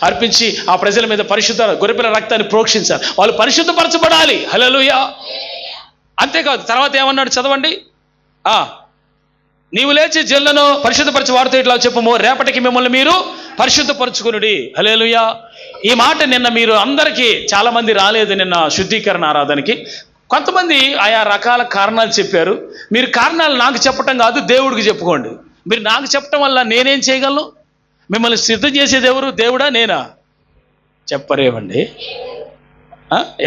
అర్పించి ఆ ప్రజల మీద పరిశుద్ధ గొర్రెపిల్ల రక్తాన్ని ప్రోక్షించాలి. వాళ్ళు పరిశుద్ధపరచబడాలి. హల్లెలూయా. అంతేకాదు, తర్వాత ఏమన్నాడు చదవండి. నీవు లేచి జనులను పరిశుద్ధపరచు, వారితో ఇట్లా చెప్పుము, రేపటికి మిమ్మల్ని మీరు పరిశుద్ధపరచుకునుడి. హల్లెలూయా. ఈ మాట నిన్న మీరు అందరికీ చాలా మంది రాలేదు నిన్న శుద్ధీకరణ ఆరాధనకి. కొంతమంది ఆయా రకాల కారణాలు చెప్పారు. మీరు కారణాలు నాకు చెప్పటం కాదు, దేవుడికి చెప్పుకోండి. మీరు నాకు చెప్పటం వల్ల నేనేం చేయగలను? మిమ్మల్ని సిద్ధం చేసేది ఎవరు? దేవుడా నేనా? చెప్పరేమండి.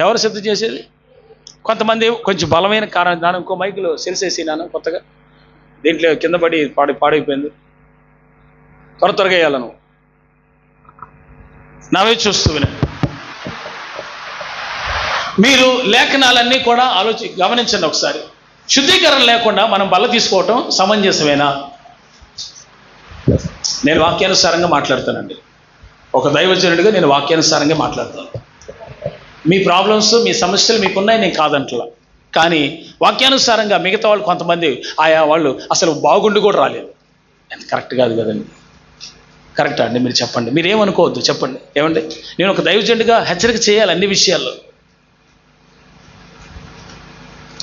ఎవరు సిద్ధం చేసేది? కొంతమంది కొంచెం బలమైన కారణం. నాన్న ఇంకో మైకులో సెల్సేసి నాన్న కొత్తగా దీంట్లో కింద పడి పాడైపోయింది, త్వరగా వేయాలను. నావే చూస్తూ వినండి. మీరు లేఖనాలన్నీ కూడా గమనించండి ఒకసారి. శుద్ధీకరణ లేకుండా మనం బల్ల తీసుకోవటం సమంజసమేనా? నేను వాక్యానుసారంగా మాట్లాడతానండి. ఒక దైవజనుడిగా నేను వాక్యానుసారంగా మాట్లాడతాను. మీ ప్రాబ్లమ్స్, మీ సమస్యలు మీకున్నాయి, నేను కాదంటలా. కానీ వాక్యానుసారంగా మిగతా వాళ్ళు కొంతమంది ఆయా వాళ్ళు అసలు బాగుండి కూడా రాలేదు. కరెక్ట్ కాదు కదండి. కరెక్టా అండి? మీరు చెప్పండి. మీరు ఏమనుకోవద్దు, చెప్పండి. ఏమండి, నేను ఒక దైవజనుడిగా హెచ్చరిక చేయాలి అన్ని విషయాల్లో.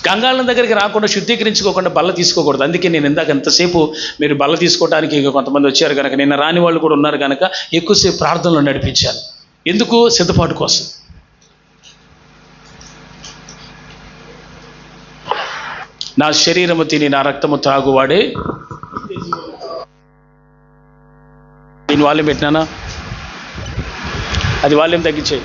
గంగాళం దగ్గరికి రాకుండా శుద్ధీకరించుకోకుండా బల్ల తీసుకోకూడదు. అందుకే నేను ఇందాక ఎంతసేపు మీరు బల్ల తీసుకోవడానికి కొంతమంది వచ్చారు కనుక, నిన్న రాని వాళ్ళు కూడా ఉన్నారు కనుక ఎక్కువసేపు ప్రార్థనలో నడిపించాను. ఎందుకు? సిద్ధపాటు కోసం. నా శరీరము తిని నా రక్తము త్రాగువాడే. నేను వాల్యూం పెట్టినానా? అది వాల్యూం తగ్గించేయి.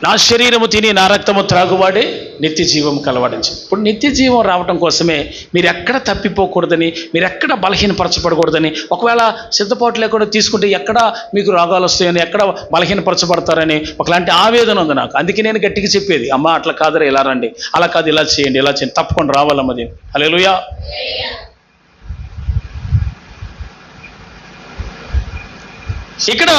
నా శరీరము తిని నా రక్తము త్రాగువాడే నిత్య జీవం కలవాడని. ఇప్పుడు నిత్య జీవం రావటం కోసమే మీరు ఎక్కడ తప్పిపోకూడదని, మీరు ఎక్కడ బలహీనపరచబడకూడదని, ఒకవేళ సిద్ధపాటు లేకుండా తీసుకుంటే ఎక్కడ మీకు రోగాలు వస్తాయని, ఎక్కడ బలహీనపరచబడతారని ఒకలాంటి ఆవేదన ఉంది నాకు. అందుకే నేను గట్టిగా చెప్పేది, అమ్మ అట్లా కాదురా, ఇలా రండి, అలా కాదు ఇలా చేయండి, ఇలా చేయండి, తప్పకుండా రావాలమ్మది. హల్లెలూయా. ఇక్కడ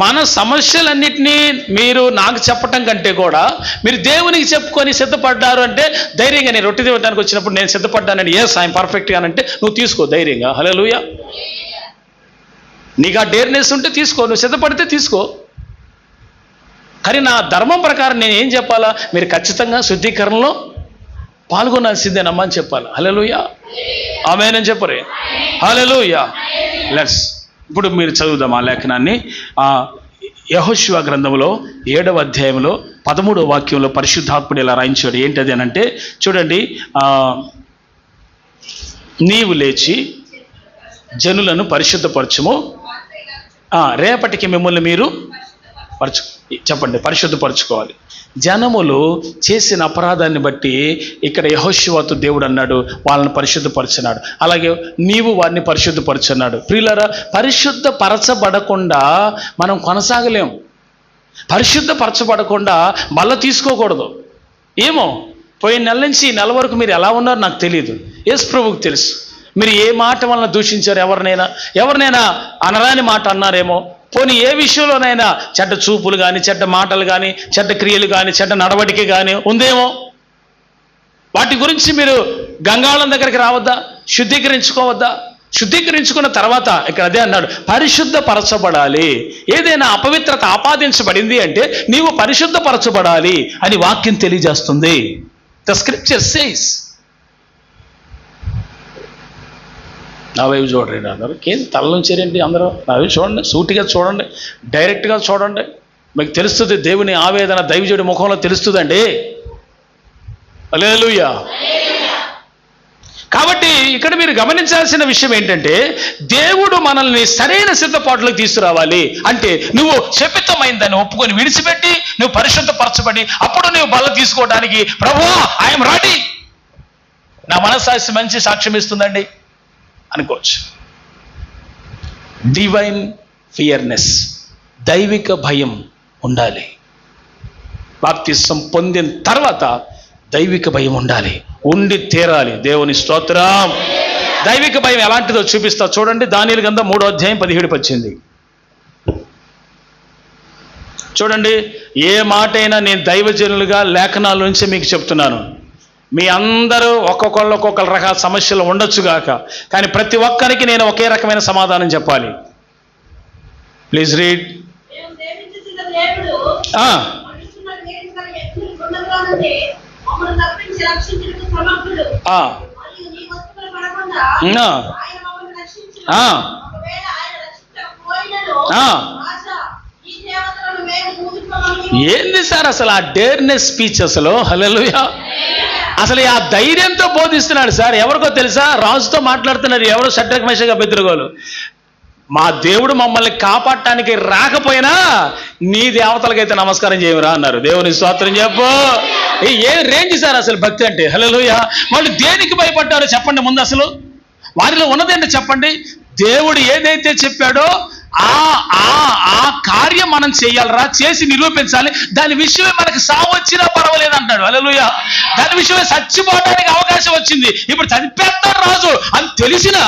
మన సమస్యలన్నిటినీ మీరు నాకు చెప్పటం కంటే కూడా మీరు దేవునికి చెప్పుకొని సిద్ధపడ్డారు అంటే ధైర్యంగా, నేను రొట్టె తినడానికి వచ్చినప్పుడు నేను సిద్ధపడ్డానండి, ఐఎమ్ పర్ఫెక్ట్గా అంటే నువ్వు తీసుకో ధైర్యంగా. హల్లెలూయా. నీకు ఆ డేర్నెస్ ఉంటే తీసుకో, నువ్వు సిద్ధపడితే తీసుకో. కానీ నా ధర్మం ప్రకారం నేను ఏం చెప్పాలా? మీరు ఖచ్చితంగా శుద్ధీకరణలో పాల్గొనాల్సిందేనమ్మా అని చెప్పాలి. హల్లెలూయా. ఆమేన్ అని చెప్పరే. హల్లెలూయా. లెట్స్ ఇప్పుడు మీరు చదువుదాం ఆ లేఖనాన్ని. యెహోషువ గ్రంథంలో 7వ అధ్యాయంలో 13వ వాక్యంలో పరిశుద్ధాత్ముడు ఇలా రాయించాడు. ఏంటది అని అంటే చూడండి, నీవు లేచి జనులను పరిశుద్ధపరచుము, రేపటికి మిమ్మల్ని మీరు చెప్పండి పరిశుద్ధపరచుకోవాలి. జనములు చేసిన అపరాధాన్ని బట్టి ఇక్కడ యెహోషువతో దేవుడు అన్నాడు వాళ్ళని పరిశుద్ధపరచున్నాడు. అలాగే నీవు వారిని పరిశుద్ధపరచున్నాడు. ప్రియులారా, పరిశుద్ధపరచబడకుండా మనం కొనసాగలేం. పరిశుద్ధపరచబడకుండా మళ్ళీ తీసుకోకూడదు. ఏమో పోయిన నెల నుంచి ఈ నెల వరకు మీరు ఎలా ఉన్నారో నాకు తెలియదు, యేసు ప్రభువుకు తెలుసు. మీరు ఏ మాట వలన దూషించారు? ఎవరినైనా అనరాని మాట అన్నారేమో, పోనీ ఏ విషయంలోనైనా చెడ్డ చూపులు కానీ, చెడ్డ మాటలు కానీ, చెడ్డ క్రియలు కానీ, చెడ్డ నడవడిక కానీ ఉందేమో. వాటి గురించి మీరు గంగాళం దగ్గరికి రావద్దా? శుద్ధీకరించుకోవద్దా? శుద్ధీకరించుకున్న తర్వాత ఇక్కడ అదే అన్నాడు, పరిశుద్ధపరచబడాలి. ఏదైనా అపవిత్రత ఆపాదించబడింది అంటే నీవు పరిశుద్ధపరచబడాలి అని వాక్యం తెలియజేస్తుంది. The scripture says. నా వైపు చూడండి అందరూ. ఏం తలలోంచారండి అందరూ? నా వైపు చూడండి, సూటిగా చూడండి, డైరెక్ట్గా చూడండి. మీకు తెలుస్తుంది దేవుని ఆవేదన దైవజుడి ముఖంలో తెలుస్తుందండి. హల్లెలూయా. కాబట్టి ఇక్కడ మీరు గమనించాల్సిన విషయం ఏంటంటే, దేవుడు మనల్ని సరైన సిద్ధపాటులోకి తీసుకురావాలి అంటే నువ్వు శపితమైందని ఒప్పుకొని విడిచిపెట్టి నువ్వు పరిశుద్ధపరచబడి అప్పుడు నువ్వు బల్ల తీసుకోవడానికి ప్రభువా ఐఎమ్ రెడీ, నా మనస్సాక్షి మంచి సాక్ష్యం ఇస్తుందండి అనుకోవచ్చు. డివైన్ ఫియర్నెస్, దైవిక భయం ఉండాలి. బాప్తిసం పొందిన తర్వాత దైవిక భయం ఉండాలి, ఉండి తీరాలి. దేవుని స్తోత్రం. దైవిక భయం ఎలాంటిదో చూపిస్తా చూడండి. దానియేలు గ్రంథం 3వ అధ్యాయం 17-18 చూడండి. ఏ మాటైనా నేను దైవజనులుగా లేఖనాల నుంచి మీకు చెప్తున్నాను. మీ అందరూ ఒక్కొక్కరు రకాల సమస్యలు ఉండొచ్చుగాక, కానీ ప్రతి ఒక్కరికి నేను ఒకే రకమైన సమాధానం చెప్పాలి. Please read. ఏంది సార్ అసలు ఆ డేర్నెస్ స్పీచ్ అసలు? హల్లెలూయా. అసలు ఆ ధైర్యంతో బోధిస్తున్నాడు సార్. ఎవరికో తెలుసా? రాజుతో మాట్లాడుతున్నారు. ఎవరు? షడ్రక్ మేషక్ అబేద్నెగోలు. మా దేవుడు మమ్మల్ని కాపాడటానికి రాకపోయినా నీ దేవతలకైతే నమస్కారం చేయవురా అన్నారు. దేవుని స్తోత్రం చెప్పు. ఏ రేంజ్ సార్ అసలు భక్తి అంటే? హల్లెలూయా. వాళ్ళు దేనికి భయపడ్డారో చెప్పండి ముందు. అసలు వారిలో ఉన్నదేంటో చెప్పండి. దేవుడు ఏదైతే చెప్పాడో ఆ కార్యం మనం చేయాలరా, చేసి నిరూపించాలి. దాని విషయమే మనకి సావు వచ్చినా పర్వాలేదు అంటాడు. హల్లెలూయా. దాని విషయమే చచ్చిపోవడానికి అవకాశం వచ్చింది. ఇప్పుడు చంపేస్తాడు రాజు అని తెలిసిన,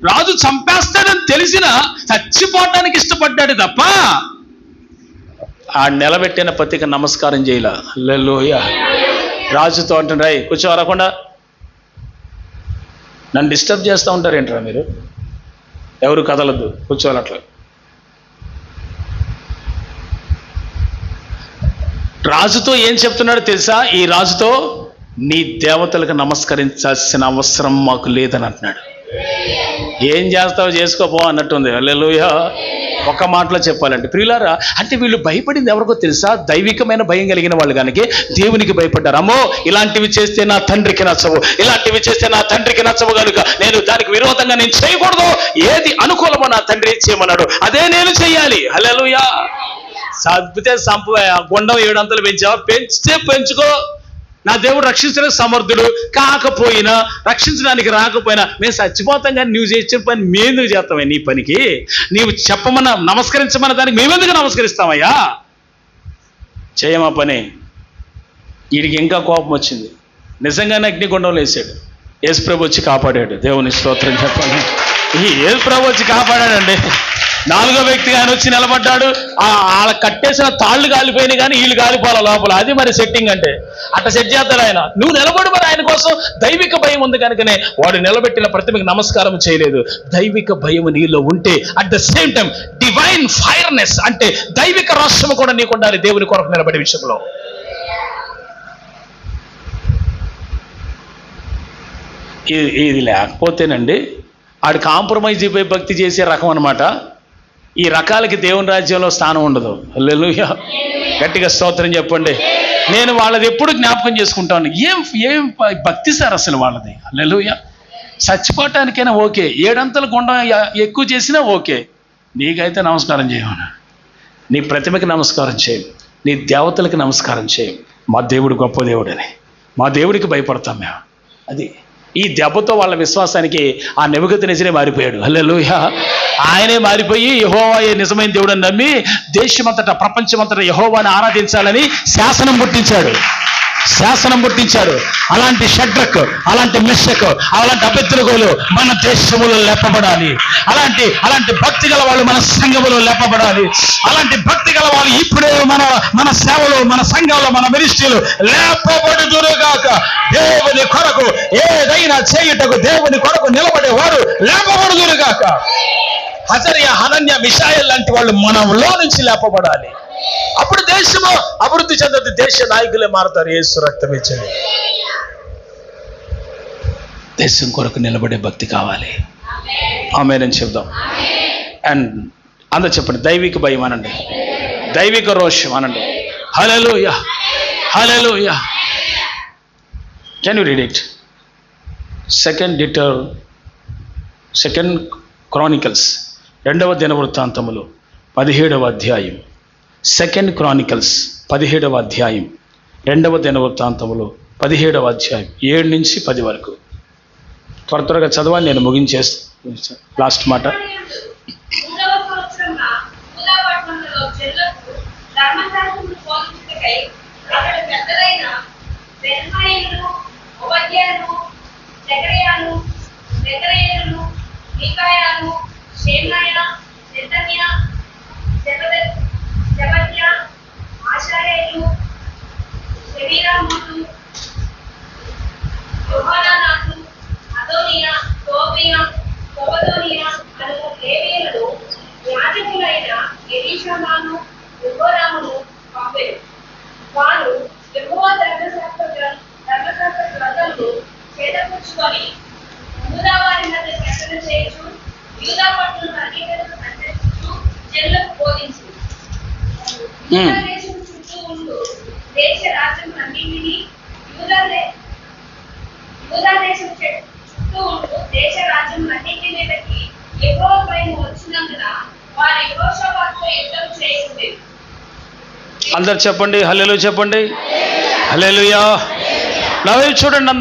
రాజు చంపేస్తాడని తెలిసిన చచ్చిపోవడానికి ఇష్టపడ్డాడు తప్ప ఆ నిలబెట్టిన పత్రిక నమస్కారం చేయలే. హల్లెలూయా. రాజుతో అంటున్నాయి, కూర్చో అనకుండా నన్ను డిస్టర్బ్ చేస్తూ ఉంటారు ఏంట్రా మీరు? ఎవరు కదలద్దు, కూర్చోవాలి అట్లా. రాజుతో ఏం చెప్తున్నాడు తెలుసా? ఈ రాజుతో నీ దేవతలకు నమస్కరించాల్సిన అవసరం మాకు లేదని అంటున్నాడు. ఏం చేస్తావో చేసుకోపో అన్నట్టుంది. హల్లెలూయా. ఒక్క మాటలో చెప్పాలంటే ప్రియులారా, అంటే వీళ్ళు భయపడింది ఎవరికో తెలుసా? దైవికమైన భయం కలిగిన వాళ్ళు కనుక దేవునికి భయపడ్డారు. అమ్మో ఇలాంటివి చేస్తే నా తండ్రికి నచ్చవు, ఇలాంటివి చేస్తే నా తండ్రికి నచ్చవు కనుక నేను దానికి విరోధంగా నేను చేయకూడదు. ఏది అనుకూలమో నా తండ్రి చేయమన్నాడు, అదే నేను చెయ్యాలి. హల్లెలూయా. చంపితే చంపవా, గుండం 7 అంతలు పెంచావా, పెంచితే పెంచుకో. నా దేవుడు రక్షించడానికి సమర్థుడు. కాకపోయినా రక్షించడానికి రాకపోయినా మేము చచ్చిపోతాం, కానీ నువ్వు చేసే పని మేమెందుకు చేస్తామే? నీ పనికి నీవు చెప్పమన్న నమస్కరించమన్న దానికి మేమెందుకు నమస్కరిస్తామయ్యా? చేయమా పని. వీడికి ఇంకా కోపం వచ్చింది. నిజంగానే అగ్నిగుండంలో వేసాడు. యేసుప్రభు వచ్చి కాపాడాడు. దేవుని స్తోత్రం చెప్పాలి. ఈ యేసుప్రభు వచ్చి కాపాడాడండి. 4వ వ్యక్తిగా ఆయన వచ్చి నిలబడ్డాడు. వాళ్ళ కట్టేసిన తాళ్ళు కాలిపోయినాయి కానీ వీళ్ళు కాలిపోవాలి లోపల. అది మరి సెట్టింగ్ అంటే. అట్లా సెట్ చేస్తాడు ఆయన. నువ్వు నిలబడి మరి ఆయన కోసం. దైవిక భయం ఉంది కనుకనే వాడు నిలబెట్టిన ప్రతిమకి నమస్కారం చేయలేదు. దైవిక భయం నీలో ఉంటే at the same time divine fireness అంటే దైవిక రోషము కూడా నీకు ఉండాలి దేవుని కొరకు నిలబడే విషయంలో. ఇది లేకపోతేనండి ఆడు కాంప్రమైజ్ అయిపోయి భక్తి చేసే రకం అనమాట. ఈ రకాలకి దేవుని రాజ్యంలో స్థానం ఉండదు. హల్లెలూయా. గట్టిగా స్తోత్రం చెప్పండి. నేను వాళ్ళది ఎప్పుడు జ్ఞాపకం చేసుకుంటాను. ఏం భక్తి సార్ అసలు వాళ్ళది. హల్లెలూయా. చచ్చిపోవటానికైనా ఓకే, 7 అంతల గుండం ఎక్కువ చేసినా ఓకే. నీకైతే నమస్కారం చేయమన్నా. నీ ప్రతిమకి నమస్కారం చేయం, నీ దేవతలకి నమస్కారం చేయం. మా దేవుడు గొప్ప దేవుడని, మా దేవుడికి భయపడతాం మేము. అది ఈ దెబ్బతో వాళ్ళ విశ్వాసానికి ఆ నెబుకద్నెజరే మారిపోయాడు. హల్లెలూయా. ఆయనే మారిపోయి యెహోవాయే నిజమైన దేవుడని నమ్మి దేశమంతటా ప్రపంచమంతటా యెహోవాని ఆరాధించాలని శాసనం పుట్టించాడు. అలాంటి షడ్రక్, అలాంటి మెషక్, అలాంటి అబేద్నెగోలు మన దేశములో లేపబడాలి. అలాంటి భక్తి గల వాళ్ళు మన సంఘములో లేపబడాలి. అలాంటి భక్తి గల వాళ్ళు ఇప్పుడే మన సేవలో, మన సంఘంలో, మన మినిస్ట్రీలు లేపబడుదురుగాక. దేవుని కొరకు ఏదైనా చేయుటకు, దేవుని కొరకు నిలబడేవారు లేపబడుదురుగాక. హజర్య, హనన్య, మిషాయల్ లాంటి వాళ్ళు మనలో నుంచి లేపబడాలి. అప్పుడు దేశము అభివృద్ధి చెందదు. దేశ నాయకులే మారుతారు. యేసు రక్తం ఇచ్చేది. దేశం కొరకు నిలబడే భక్తి కావాలి. ఆమేన్ చెప్దాం. అండ్ అందరూ చెప్పండి, దైవిక భయం అనండి, దైవిక రోషం అనండి. Hallelujah, hallelujah. Can you read it? Second Chronicles 2వ దినవృత్తాంతములు 17వ అధ్యాయం. 2 క్రానికల్స్ 17వ అధ్యాయం, 2వ దినవృత్తాంతములు 17వ అధ్యాయం 7 నుంచి 10 వరకు. త్వరగా చదవాలి, నేను ముగించేస్తాను. లాస్ట్ మాట. వారు యెహోవా ధర్మశాస్త్ర గ్రంథములు చేతపుచ్చుకొని యూదా వారి మధ్య ప్రకటన చేయుచు, యూదా పట్టణం అన్నిటిలో సంచరించుచు జనులకు బోధించు. యూదా దేశం చుట్టూ ఉన్న అన్నిటినీ యూదా దేశం చుట్టూ ఉంటూ దేశ రాజ్యములన్నిటి మీదకి యెహోవా భయం వచ్చినందున వారు యెహోషాపాతుతో యుద్ధం చేసింది. అందరు చెప్పండి హల్లెలూయా, చెప్పండి హల్లెలూయా. నావైపు చూడండి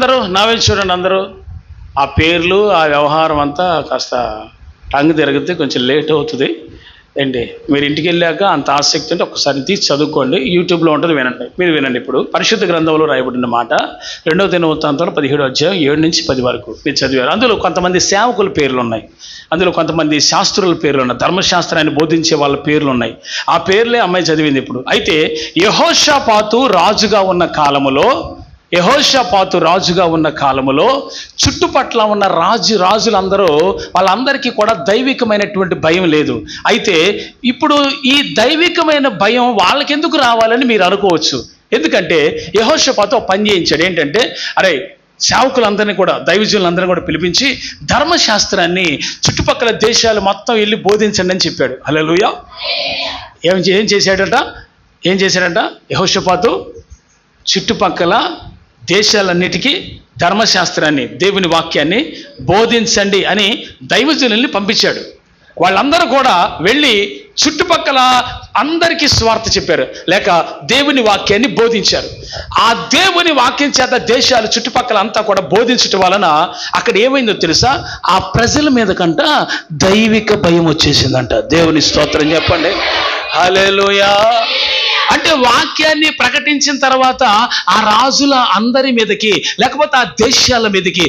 అందరూ. ఆ పేర్లు ఆ వ్యవహారం అంతా కాస్త టంగ్ తిరిగితే కొంచెం లేట్ అవుతుంది ఏంటి. మీరు ఇంటికి వెళ్ళాక అంత ఆసక్తి ఉంటే ఒకసారి తీసి చదువుకోండి, యూట్యూబ్లో ఉంటుంది, మీరు వినండి. ఇప్పుడు పరిశుద్ధ గ్రంథంలో రాయబడిన మాట 2వ దినవృత్తాంతంలో 17వ అధ్యాయం 7 నుంచి 10 వరకు మీరు చదివారు. అందులో కొంతమంది సేవకుల పేర్లు ఉన్నాయి, అందులో కొంతమంది శాస్త్రుల పేర్లు ఉన్నాయి, ధర్మశాస్త్రాన్ని బోధించే వాళ్ళ పేర్లు ఉన్నాయి. ఆ పేర్లే అమ్మాయి చదివింది. ఇప్పుడు అయితే యెహోషాపాతు రాజుగా ఉన్న కాలములో చుట్టుపట్ల ఉన్న రాజులందరూ వాళ్ళందరికీ కూడా దైవికమైనటువంటి భయం లేదు. అయితే ఇప్పుడు ఈ దైవికమైన భయం వాళ్ళకెందుకు రావాలని మీరు అనుకోవచ్చు. ఎందుకంటే యెహోషాపాతు ఒక పని చేయించాడు. ఏంటంటే, అరే సేవకులందరినీ కూడా దైవజనులందరినీ కూడా పిలిపించి ధర్మశాస్త్రాన్ని చుట్టుపక్కల దేశాలు మొత్తం వెళ్ళి బోధించండి అని చెప్పాడు. హల్లెలూయా. ఏం చేశాడంట యెహోషాపాతు? చుట్టుపక్కల దేశాలన్నిటికీ ధర్మశాస్త్రాన్ని, దేవుని వాక్యాన్ని బోధించండి అని దైవజనుల్ని పంపించాడు. వాళ్ళందరూ కూడా వెళ్ళి చుట్టుపక్కల అందరికీ స్వార్థ చెప్పారు, లేక దేవుని వాక్యాన్ని బోధించారు. ఆ దేవుని వాక్యం చేత దేశాలు చుట్టుపక్కల అంతా కూడా బోధించటం వలన అక్కడ ఏమైందో తెలుసా? ఆ ప్రజల మీద కంట దైవిక భయం వచ్చేసిందంట. దేవుని స్తోత్రం చెప్పండి హల్లెలూయా. అంటే వాక్యాన్ని ప్రకటించిన తర్వాత ఆ రాజుల అందరి మీదకి, లేకపోతే ఆ దేశాల మీదకి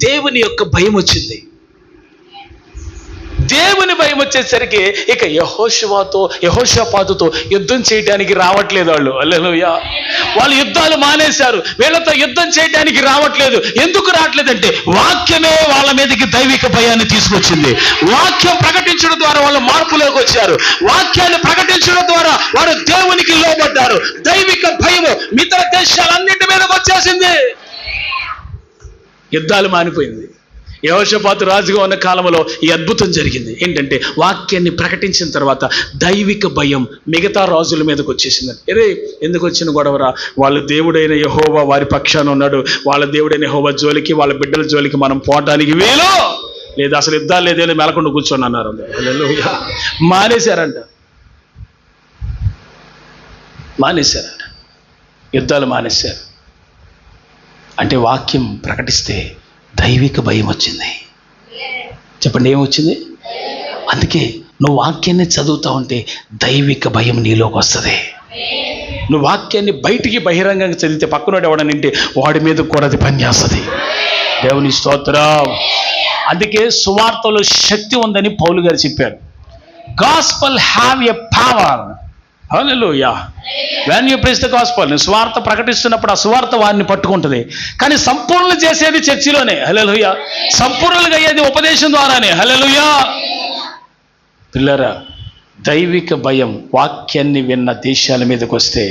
దేవుని యొక్క భయం వచ్చింది. దేవుని భయం వచ్చేసరికి ఇక యెహోషాపాతుతో యుద్ధం చేయడానికి రావట్లేదు వాళ్ళు. హల్లెలూయా. వాళ్ళు యుద్ధాలు మానేశారు, వీళ్ళతో యుద్ధం చేయడానికి రావట్లేదు. ఎందుకు రావట్లేదంటే వాక్యమే వాళ్ళ మీదకి దైవిక భయాన్ని తీసుకొచ్చింది. వాక్యం ప్రకటించడం ద్వారా వాళ్ళు మార్పులోకి వచ్చారు. వాక్యాన్ని ప్రకటించడం ద్వారా వారు దేవునికి లోబడ్డారు. దైవిక భయము మిగతా దేశాలన్నింటి మీదకి వచ్చేసింది. యుద్ధాలు మానిపోయింది. యెహోషాపాతు రాజుగా ఉన్న కాలంలో ఈ అద్భుతం జరిగింది. ఏంటంటే వాక్యాన్ని ప్రకటించిన తర్వాత దైవిక భయం మిగతా రాజుల మీదకి వచ్చేసిందండి. ఎందుకు వచ్చిన గొడవరా? వాళ్ళ దేవుడైన యెహోవా వారి పక్షాన ఉన్నాడు. వాళ్ళ దేవుడైన యెహోవా జోలికి, వాళ్ళ బిడ్డల జోలికి మనం పోవటానికి వీలు లేదు. అసలు యుద్ధాలు లేదేదో మెలకుండా కూర్చొని అన్నారు. మానేశారంట యుద్ధాలు మానేశారు. అంటే వాక్యం ప్రకటిస్తే దైవిక భయం వచ్చింది. చెప్పండి, ఏమొచ్చింది? అందుకే నువ్వు వాక్యాన్ని చదువుతా ఉంటే దైవిక భయం నీలోకి వస్తుంది. నువ్వు వాక్యాన్ని బయటికి బహిరంగంగా చదివితే పక్కనోడు ఎవడనంటే వాడి మీద కూడా అది పనిచేస్తుంది. దేవుని స్తోత్రం. అందుకే సువార్తలో శక్తి ఉందని పౌలు గారు చెప్పారు. Gospel have a power. Hallelujah. when you preach the gospel, సువార్త ప్రకటిస్తున్నప్పుడు ఆ సువార్త వారిని పట్టుకుంటుంది. కానీ సంపూర్ణ చేసేది చర్చిలోనే. హల్లెలూయా. సంపూర్ణంగా అయ్యేది ఉపదేశం ద్వారానే. హల్లెలూయా. పిల్లరా, దైవిక భయం వాక్యాన్ని విన్న దేశాల మీదకి వస్తే,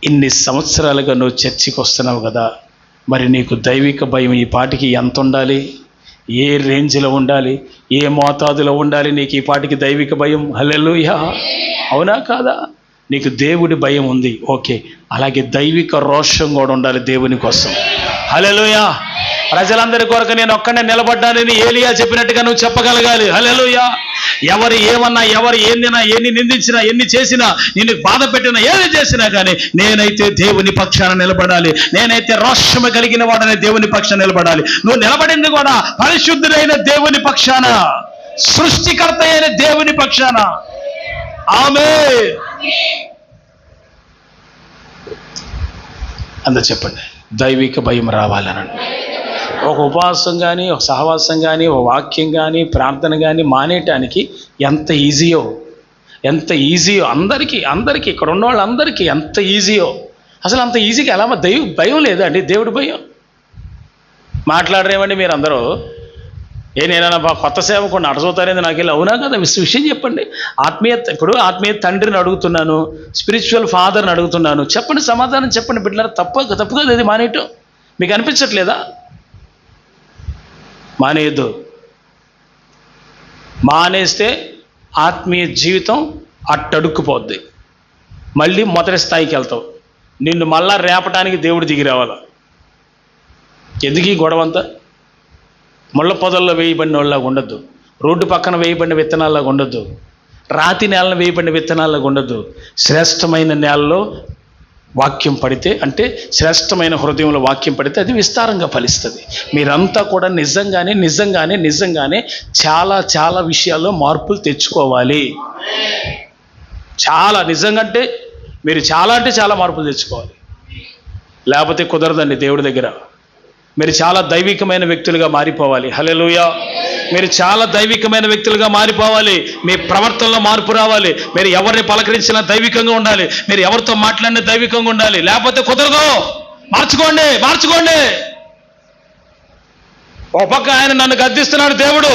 ఇన్ని సంవత్సరాలుగా నువ్వు చర్చికి వస్తున్నావు కదా, మరి నీకు దైవిక భయం ఈ పాటికి ఎంత ఉండాలి? ఏ రేంజ్లో ఉండాలి? ఏ మోతాదులో ఉండాలి నీకు ఈ పాటికి దైవిక భయం? హల్లెలూయా. అవునా కాదా? నీకు దేవుడి భయం ఉంది, ఓకే. అలాగే దైవిక రోషం కూడా ఉండాలి దేవుని కోసం. హల్లెలూయా. ప్రజలందరి కొరకు నేను ఒక్కనే నిలబడ్డానని ఏలియా చెప్పినట్టుగా నువ్వు చెప్పగలగాలి. హల్లెలూయా. ఎవరు ఏమన్నా, ఎవరు ఏందినా, ఎన్ని నిందించినా, ఎన్ని చేసినా, నిన్ను బాధ పెట్టినా, ఏది చేసినా కానీ నేనైతే దేవుని పక్షాన నిలబడాలి. నేనైతే రోషము కలిగిన వాడనే దేవుని పక్షాన నిలబడాలి. నువ్వు నిలబడింది కూడా పరిశుద్ధుడైన దేవుని పక్షాన, సృష్టికర్త అయిన దేవుని పక్షాన. ఆమేన్. అందరూ చెప్పండి, దైవిక భయం రావాలనండి. ఒక ఉపవాసం కానీ, ఒక సహవాసం కానీ, ఒక వాక్యం కానీ, ప్రార్థన కానీ మానేయటానికి ఎంత ఈజీయో అందరికీ ఇక్కడ ఉన్న వాళ్ళందరికీ ఎంత ఈజీయో. అసలు అంత ఈజీగా ఎలా? భయం లేదా అండి? దేవుడి భయం. మాట్లాడరేమండి మీరు అందరూ? నేనైనా కొత్త సేవకుండా అడచవుతారేది నాకు వెళ్ళి. అవునా కదా? విషయం చెప్పండి. ఆత్మీయ తండ్రిని అడుగుతున్నాను, స్పిరిచువల్ ఫాదర్ని అడుగుతున్నాను. చెప్పండి, సమాధానం చెప్పండి బిడ్డలారా. తప్పు కదా ఇది మానేయటం? మీకు అనిపించట్లేదా? మానేయద్దు. మానేస్తే ఆత్మీయ జీవితం అట్టడుక్కుపోద్ది. మళ్ళీ మొదటి స్థాయికి వెళ్తావు. నిన్ను మళ్ళా రేపటానికి దేవుడు దిగి రావాలా. ఎందుకు ఈ గొడవ అంతా? ముళ్ళ పొదల్లో వేయబడిన వాళ్ళలాగా ఉండొద్దు, రోడ్డు పక్కన వేయబడిన విత్తనాల్లాగా ఉండొద్దు, రాతి నేలను వేయబడిన విత్తనాల్లాగా ఉండొద్దు. శ్రేష్టమైన నేలలో వాక్యం పడితే, అంటే శ్రేష్టమైన హృదయంలో వాక్యం పడితే అది విస్తారంగా ఫలిస్తుంది. మీరంతా కూడా నిజంగానే చాలా చాలా విషయాల్లో మార్పులు తెచ్చుకోవాలి. చాలా నిజంగా అంటే మీరు చాలా మార్పులు తెచ్చుకోవాలి. లేకపోతే కుదరదండి దేవుడి దగ్గర. మీరు చాలా దైవికమైన వ్యక్తులుగా మారిపోవాలి. హల్లెలూయా. మీరు చాలా దైవికమైన వ్యక్తులుగా మారిపోవాలి. మీ ప్రవర్తనలో మార్పు రావాలి. మీరు ఎవరిని పలకరించినా దైవికంగా ఉండాలి. మీరు ఎవరితో మాట్లాడినా దైవికంగా ఉండాలి. లేకపోతే కుదరదు. మార్చుకోండి. ఒక పక్క ఆయన నన్ను గద్దిస్తున్నాడు దేవుడు.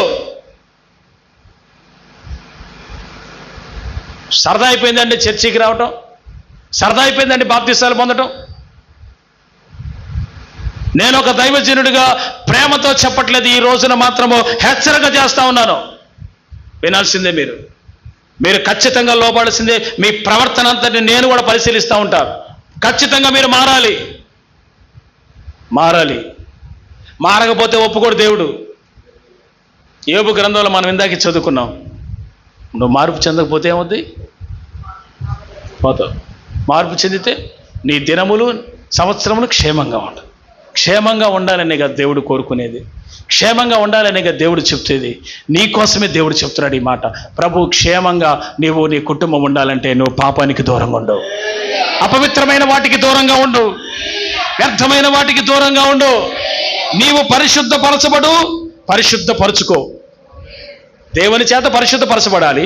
సరదా అయిపోయిందండి చర్చికి రావటం, సరదా అయిపోయిందండి బాప్తిసాలు పొందటం. నేను ఒక దైవజనుడిగా ప్రేమతో చెప్పట్లేదు, ఈ రోజున మాత్రము హెచ్చరిక చేస్తా ఉన్నాను. వినాల్సిందే మీరు ఖచ్చితంగా లోపడాల్సిందే. మీ ప్రవర్తన అంతటి నేను కూడా పరిశీలిస్తూ ఉంటాను. ఖచ్చితంగా మీరు మారాలి. మారకపోతే ఒప్పుకోడు దేవుడు. యోబు గ్రంథంలో మనం ఇందాక చదువుకున్నాం. నువ్వు మార్పు చెందకపోతే ఏమవుద్ది? పోతావు. మార్పు చెందితే నీ దినములు సంవత్సరములు క్షేమంగా ఉండాలనే కదా దేవుడు కోరుకునేది. క్షేమంగా ఉండాలనే కదా దేవుడు చెప్తేది. నీ కోసమే దేవుడు చెప్తున్నాడు ఈ మాట. ప్రభు, క్షేమంగా నీవు నీ కుటుంబం ఉండాలంటే నువ్వు పాపానికి దూరంగా ఉండవు, అపవిత్రమైన వాటికి దూరంగా ఉండు, వ్యర్థమైన వాటికి దూరంగా ఉండు. నీవు పరిశుద్ధపరచుకో. దేవుని చేత పరిశుద్ధపరచబడాలి,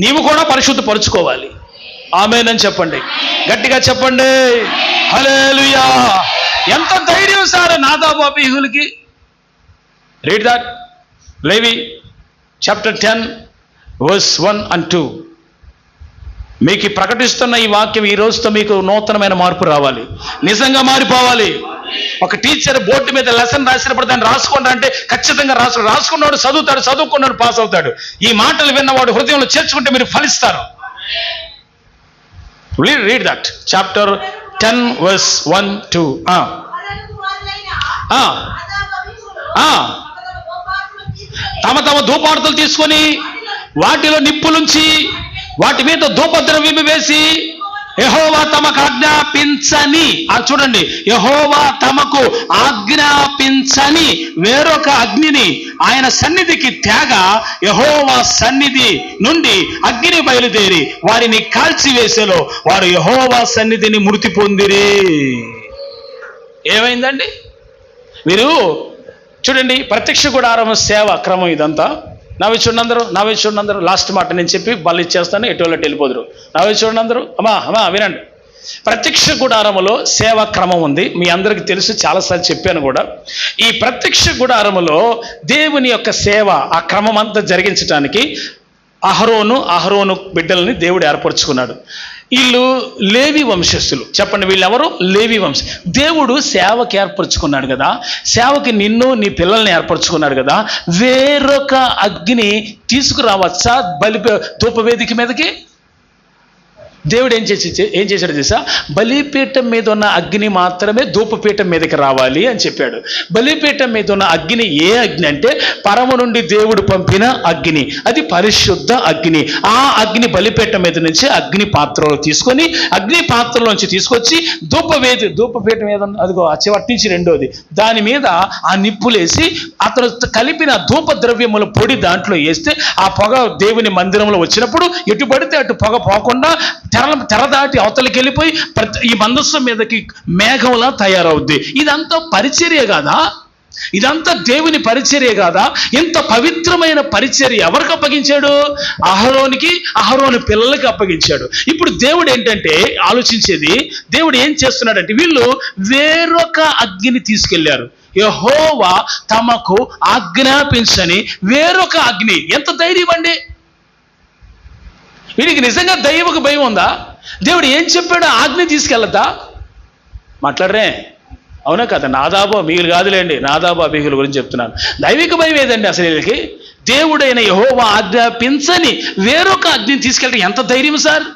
నీవు కూడా పరిశుద్ధపరచుకోవాలి. ఆమేనని చెప్పండి, గట్టిగా చెప్పండి. హల్లెలూయా. ఎంత ధైర్యం సార్ నాదాబు అబీహులకి. Read that, Levi chapter 10 verse 1 and 2. మీకు ప్రకటిస్తున్న ఈ వాక్యం ఈ రోజుతో మీకు నూతనమైన మార్పు రావాలి, నిజంగా మారిపోవాలి. ఒక టీచర్ బోర్డు మీద లెసన్ రాసినప్పుడు దాన్ని రాసుకోండి అంటే ఖచ్చితంగా రాసుకున్నవాడు చదువుతాడు, చదువుకున్నాడు పాస్ అవుతాడు. ఈ మాటలు విన్నవాడు హృదయంలో చేర్చుకుంటే మీరు ఫలిస్తారు. Read that chapter 10 verse 1, 2. తమ ధూపార్తులు తీసుకొని వాటిలో నిప్పులుంచి వాటి మీద ధూపద్రవ్యము వేసి యెహోవా తమకు ఆజ్ఞాపించని, చూడండి, యెహోవా తమకు ఆజ్ఞాపించని వేరొక అగ్నిని ఆయన సన్నిధికి తేగా యెహోవా సన్నిధి నుండి అగ్ని బయలుదేరి వారిని కాల్చివేసేలో వారు యెహోవా సన్నిధిని మృతి పొందిరి. ఏమైందండి? మీరు చూడండి, ప్రత్యక్ష గుడారం సేవ క్రమం ఇదంతా. నావి చూడండి అందరూ. లాస్ట్ మాట నేను చెప్పి బళ్ళు ఇచ్చేస్తాను, ఎటువంటి వెళ్ళిపోదురు. నావి చూడండి అందరూ. అమ్మా వినండి. ప్రత్యక్ష గుడారములో సేవా క్రమం ఉంది, మీ అందరికీ తెలుసు, చాలాసార్లు చెప్పాను కూడా. ఈ ప్రత్యక్ష గుడారములో దేవుని యొక్క సేవ, ఆ క్రమం అంతా జరిగించడానికి అహరోను బిడ్డల్ని దేవుడు ఏర్పరచుకున్నాడు. వీళ్ళు లేవి వంశస్థులు. చెప్పండి, వీళ్ళెవరు? లేవి వంశ. దేవుడు సేవకి ఏర్పరచుకున్నాడు కదా, సేవకి నిన్ను నీ పిల్లల్ని ఏర్పరచుకున్నాడు కదా, వేరొక అగ్ని తీసుకురావచ్చా ధూపవేదిక మీదకి? దేవుడు ఏం చేశాడు తెలుసా? బలిపీఠం మీద ఉన్న అగ్ని మాత్రమే ధూపపీఠం మీదకి రావాలి అని చెప్పాడు. బలిపీఠం మీద ఉన్న అగ్ని ఏ అగ్ని అంటే పరమ నుండి దేవుడు పంపిన అగ్ని, అది పరిశుద్ధ అగ్ని. ఆ అగ్ని బలిపీఠం మీద నుంచి అగ్ని పాత్రలో తీసుకొని, అగ్ని పాత్రలోంచి తీసుకొచ్చి ధూపపీఠం మీద అదిగో చివరి నుంచి రెండోది, దాని మీద ఆ నిప్పులేసి అతను కలిపిన ధూప ద్రవ్యముల పొడి దాంట్లో వేస్తే ఆ పొగ దేవుని మందిరంలో వచ్చినప్పుడు ఎటు పడితే అటు పొగ పోకుండా తెర దాటి అవతలికి వెళ్ళిపోయి ఈ మందస్సు మీదకి మేఘంలా తయారవుద్ది. ఇదంతా పరిచర్య కాదా? ఇదంతా దేవుని పరిచర్య కాదా? ఇంత పవిత్రమైన పరిచర్య ఎవరికి అప్పగించాడు? అహరోను పిల్లలకి అప్పగించాడు. ఇప్పుడు దేవుడు ఏంటంటే ఆలోచించేది, దేవుడు ఏం చేస్తున్నాడంటే వీళ్ళు వేరొక అగ్నిని తీసుకెళ్లారు. యెహోవా తమకు ఆజ్ఞాపించని వేరొక అగ్ని. ఎంత ధైర్యం అండి వీడికి! నిజంగా దైవకు భయం ఉందా? దేవుడు ఏం చెప్పాడో ఆజ్ఞ తీసుకెళ్ళద్దా? మాట్లాడరే, అవునా కదా? నాదాబు అబీహులు కాదులేండి, నాదాబు అబీహుల గురించి చెప్తున్నాను. దైవిక భయం ఏదండి అసలు వీళ్ళకి? దేవుడైన యెహోవా ఆజ్ఞాపించని వేరొక అగ్నిని తీసుకెళ్ళడం ఎంత ధైర్యం సార్?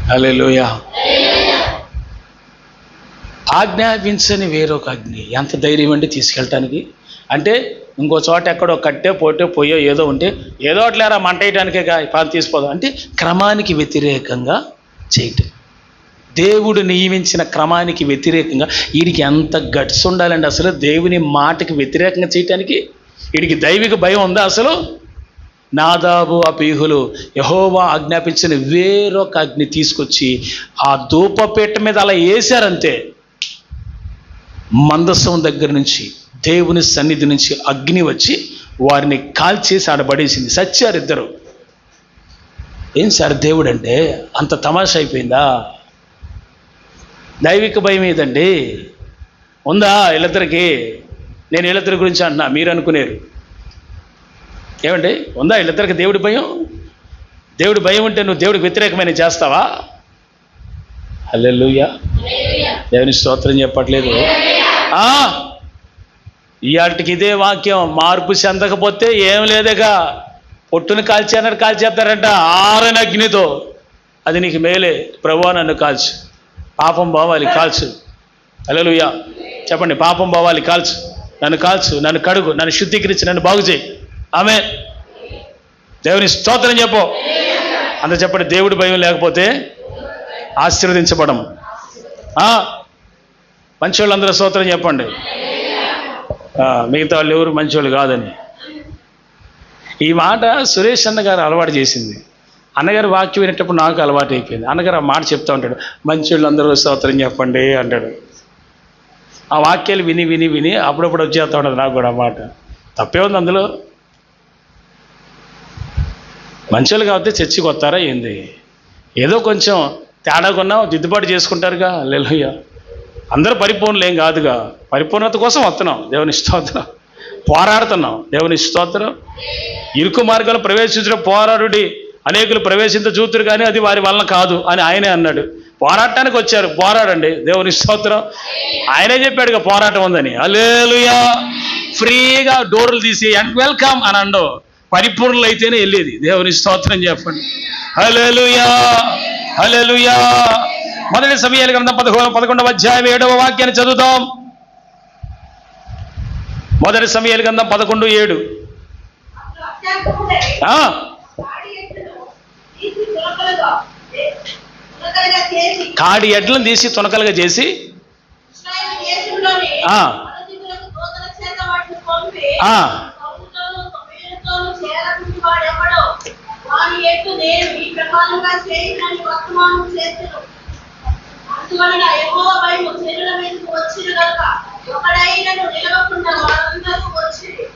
హల్లెలూయా. ఆజ్ఞాపించని వేరొక అగ్ని. ఎంత ధైర్యం అండి తీసుకెళ్ళటానికి. అంటే ఇంకో చోట ఎక్కడో కట్టే పోటే పొయ్యో ఏదో ఉంటే ఏదో అట్లేరా మంట వేయడానికే పాలు తీసిపోదాం అంటే క్రమానికి వ్యతిరేకంగా చేయటం. దేవుడు నియమించిన క్రమానికి వ్యతిరేకంగా వీడికి ఎంత గట్స్ ఉండాలండి అసలు దేవుని మాటకి వ్యతిరేకంగా చేయటానికి. వీడికి దైవిక భయం ఉందా అసలు? నాదాబు అబీహులు యెహోవా ఆజ్ఞాపించిన వేరొక అగ్ని తీసుకొచ్చి ఆ ధూపపీఠ మీద అలా వేశారంతే. మందసం దగ్గర నుంచి దేవుని సన్నిధి నుంచి అగ్ని వచ్చి వారిని కాల్చేసి ఆడబడేసింది. సచ్చారు ఇద్దరు. ఏం సార్ దేవుడు అంటే అంత తమాషా అయిపోయిందా? దైవిక భయం ఏదండి ఉందా వీళ్ళిద్దరికి? నేను వీళ్ళిద్దరి గురించి అంటున్నా, మీరు అనుకునేరు ఏమండి? ఉందా వీళ్ళిద్దరికి దేవుడి భయం? దేవుడి భయం ఉంటే నువ్వు దేవుడికి వ్యతిరేకమైన చేస్తావా? హల్లెలూయా. దేవుని స్తోత్రం చెప్పట్లేదు. ఇవాటికి ఇదే వాక్యం. మార్పు చెందకపోతే ఏం లేదుగా, పొట్టును కాల్చేన్నాడు కాల్చేస్తారంట ఆరని అగ్నితో. అది నీకు మేలే. ప్రభువా నన్ను కాల్చు, పాపం పోవాలి కాల్చు. హల్లెలూయా చెప్పండి. పాపం పోవాలి కాల్చు, నన్ను కాల్చు, నన్ను కడుగు, నన్ను శుద్ధీకరించి నన్ను బాగు చేయి. ఆమె దేవుని స్తోత్రం చెప్పు. అంత చెప్పండి. దేవుడి భయం లేకపోతే ఆశీర్వదించబడము. మంచోళ్ళందరూ స్తోత్రం చెప్పండి. మిగతా వాళ్ళు ఎవరు మంచోళ్ళు కాదని. ఈ మాట సురేష్ అన్న గారు అలవాటు చేసింది. అన్నగారు వాక్యం వినేటప్పుడు నాకు అలవాటు అయిపోయింది. అన్నగారు ఆ మాట చెప్తూ ఉంటాడు, మంచోళ్ళు అందరూ స్తోత్రం చెప్పండి అంటాడు. ఆ వాక్యాలు విని విని విని అప్పుడప్పుడు వచ్చేస్తూ ఉంటుంది నాకు కూడా ఆ మాట. తప్పే ఉంది అందులో. మంచోళ్ళు కాబట్టి చర్చికి వస్తారా ఏంది? ఏదో కొంచెం తేడా కొన్నా దిద్దుబాటు చేసుకుంటారుగా. హల్లెలూయా. అందరూ పరిపూర్ణలు ఏం కాదుగా. పరిపూర్ణత కోసం వస్తున్నాం. దేవుని స్తోత్రం. పోరాడుతున్నాం. దేవుని స్తోత్రం. ఇరుకు మార్గాలు ప్రవేశించడం పోరాడుడి, అనేకులు ప్రవేశించ చూతురు కానీ అది వారి వలన కాదు అని ఆయనే అన్నాడు. పోరాటానికి వచ్చారు, పోరాడండి. దేవుని స్తోత్రం. ఆయనే చెప్పాడుగా పోరాటం ఉందని. హల్లెలూయా. ఫ్రీగా డోర్లు తీసి అండ్ వెల్కమ్ అని అండవు. పరిపూర్ణలు అయితేనే వెళ్ళేది. దేవుని స్తోత్రం చెప్పండి. హల్లెలూయా. హల్లెలూయా. మొదటి సమూయేలు గ్రంథం 11వ అధ్యాయం 7వ వాక్యాన్ని చదువుతాం. మొదటి సమూయేలు గ్రంథం 11:7. కాడి ఎడ్లను తీసి తునకలుగా చేసి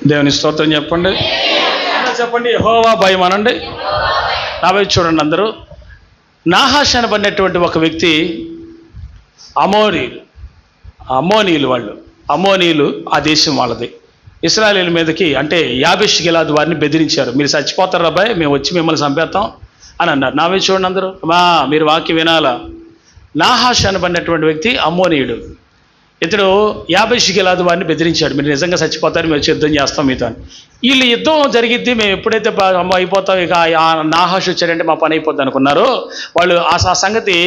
దేవుని స్తోత్రం చెప్పండి. చెప్పండి యెహోవా భయం అనండి. నా వైపు చూడండి అందరూ. నాహాష్ అనబడినటువంటి ఒక వ్యక్తి అమోనీయులు ఆ దేశం వాళ్ళది. ఇశ్రాయేలీయుల మీదకి అంటే యాబేష్ గిలాదు వారిని బెదిరించారు. మీరు చచ్చిపోతారు అబ్బాయి, మేము వచ్చి మిమ్మల్ని చంపేస్తాం అని అన్నారు. నా వైపు చూడండి అందరూ. మీరు వాక్యం వినాలా. నాహాష్ అనబడినటువంటి వ్యక్తి అమ్మోనీయుడు. ఇతడు యాబేష్ గిలాదు వారిని బెదిరించాడు. మీరు నిజంగా చచ్చిపోతారు, మేము వచ్చి యుద్ధం చేస్తాం మీతో అని. వీళ్ళు యుద్ధం జరిగిద్ది, మేము ఎప్పుడైతే అయిపోతాం ఇక ఆ నాహాష్ వచ్చాడంటే మా పని అయిపోద్ది అనుకున్నారు వాళ్ళు. ఆ సంగతి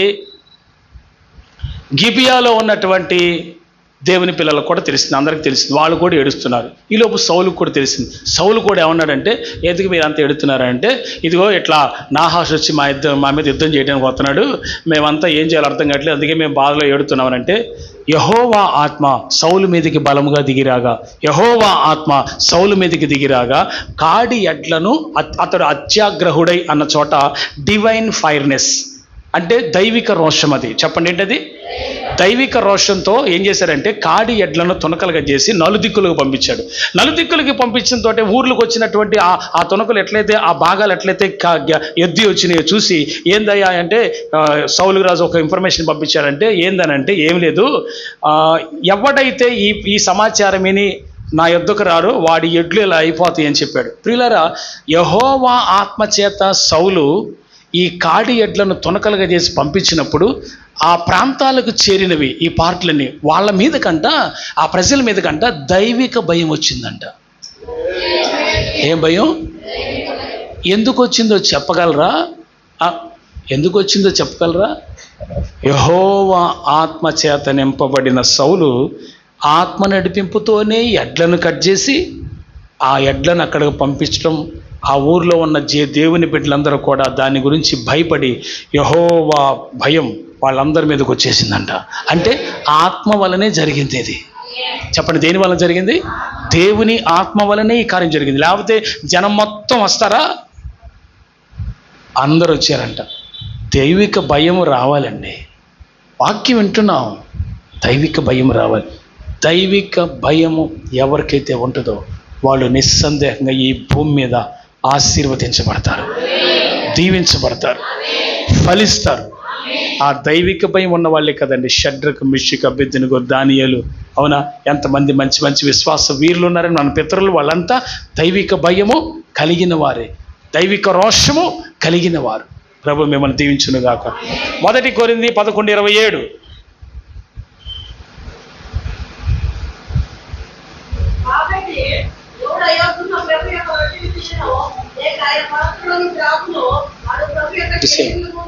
గిబియాలో ఉన్నటువంటి దేవుని పిల్లలకు కూడా తెలిసింది, అందరికీ తెలిసింది. వాళ్ళు కూడా ఏడుస్తున్నారు. ఈలోపు సౌలుకు కూడా తెలిసింది. సౌలు కూడా ఏమన్నాడంటే, ఎందుకు మీరు అంతా ఎడుతున్నారంటే, ఇదిగో ఇట్లా నాహాష్ వచ్చి మా మీద యుద్ధం చేయడానికి వస్తున్నాడు, మేమంతా ఏం చేయాలో అర్థం కావట్లేదు, అందుకే మేము బాధలో ఏడుతున్నామనంటే, యెహోవా ఆత్మ సౌలు మీదకి బలముగా దిగిరాగా, యెహోవా ఆత్మ సౌలు మీదకి దిగిరాగా కాడి ఎడ్లను అతడు అత్యాగ్రహుడై అన్న చోట డివైన్ ఫైర్నెస్ అంటే దైవిక రోషం. అది చెప్పండి ఏంటది? దైవిక రోషంతో ఏం చేశారంటే కాడి ఎడ్లను తునకలుగా చేసి నలుదిక్కులకు పంపించాడు. నలుదిక్కులకి పంపించిన తోటే ఊర్లకు వచ్చినటువంటి ఆ తునకలు ఎట్లయితే ఆ భాగాలు ఎట్లయితే ఎద్ది వచ్చినాయో చూసి ఏందయ్యా అంటే సౌలు రాజు ఒక ఇన్ఫర్మేషన్ పంపించారంటే ఏందనంటే ఏం లేదు, ఎవడైతే ఈ సమాచారం విని నా యొద్దకు రాడు వాడి ఎడ్లు ఇలా అయిపోతాయి అని చెప్పాడు. ప్రియులారా, యెహోవా ఆత్మచేత సౌలు ఈ కాడి ఎడ్లను తునకలుగా చేసి పంపించినప్పుడు ఆ ప్రాంతాలకు చేరినవి ఈ పార్ట్లన్నీ వాళ్ళ మీద కంట, ఆ ప్రజల మీద కంట దైవిక భయం వచ్చిందంట. ఏం భయం? ఎందుకు వచ్చిందో చెప్పగలరా? ఎందుకు వచ్చిందో చెప్పగలరా? యెహోవా ఆత్మ చేత నింపబడిన సౌలు ఆత్మ నడిపింపుతోనే ఎడ్లను కట్ చేసి ఆ ఎడ్లను అక్కడికి పంపించడం, ఆ ఊర్లో ఉన్న దేవుని బిడ్డలందరూ కూడా దాని గురించి భయపడి యెహోవా భయం వాళ్ళందరి మీదకి వచ్చేసిందంట. అంటే ఆత్మ వలనే జరిగింది ఇది. చెప్పండి, దేని వలన జరిగింది? దేవుని ఆత్మ వలనే ఈ కార్యం జరిగింది. లేకపోతే జనం మొత్తం వస్తారా? అందరూ వచ్చారంట. దైవిక భయం రావాలండి. వాక్యం వింటున్నాం, దైవిక భయం రావాలి. దైవిక భయము ఎవరికైతే ఉంటుందో వాళ్ళు నిస్సందేహంగా ఈ భూమి మీద ఆశీర్వదించబడతారు, దీవించబడతారు, ఫలిస్తారు. ఆ దైవిక భయం ఉన్న వాళ్ళే కదండి షడ్రకు, మిషకు, అబేద్నెగో, దానియేలు. అవునా? ఎంతమంది మంచి మంచి విశ్వాస వీరులు ఉన్నారని మన పితరులు, వాళ్ళంతా దైవిక భయము కలిగిన వారే, దైవిక రోషము కలిగిన వారు. ప్రభు మిమ్మల్ని దీవించునుగాక. 1 కొరింథీ 11:27. కాబట్టి ఎవడు అయోగ్యున్న ప్రభు యొక్క రొట్టె విధించినో, లేక ఆయన పరత్తులోని ద్రాక్షలో వాడు ప్రభు యొక్క శరీరము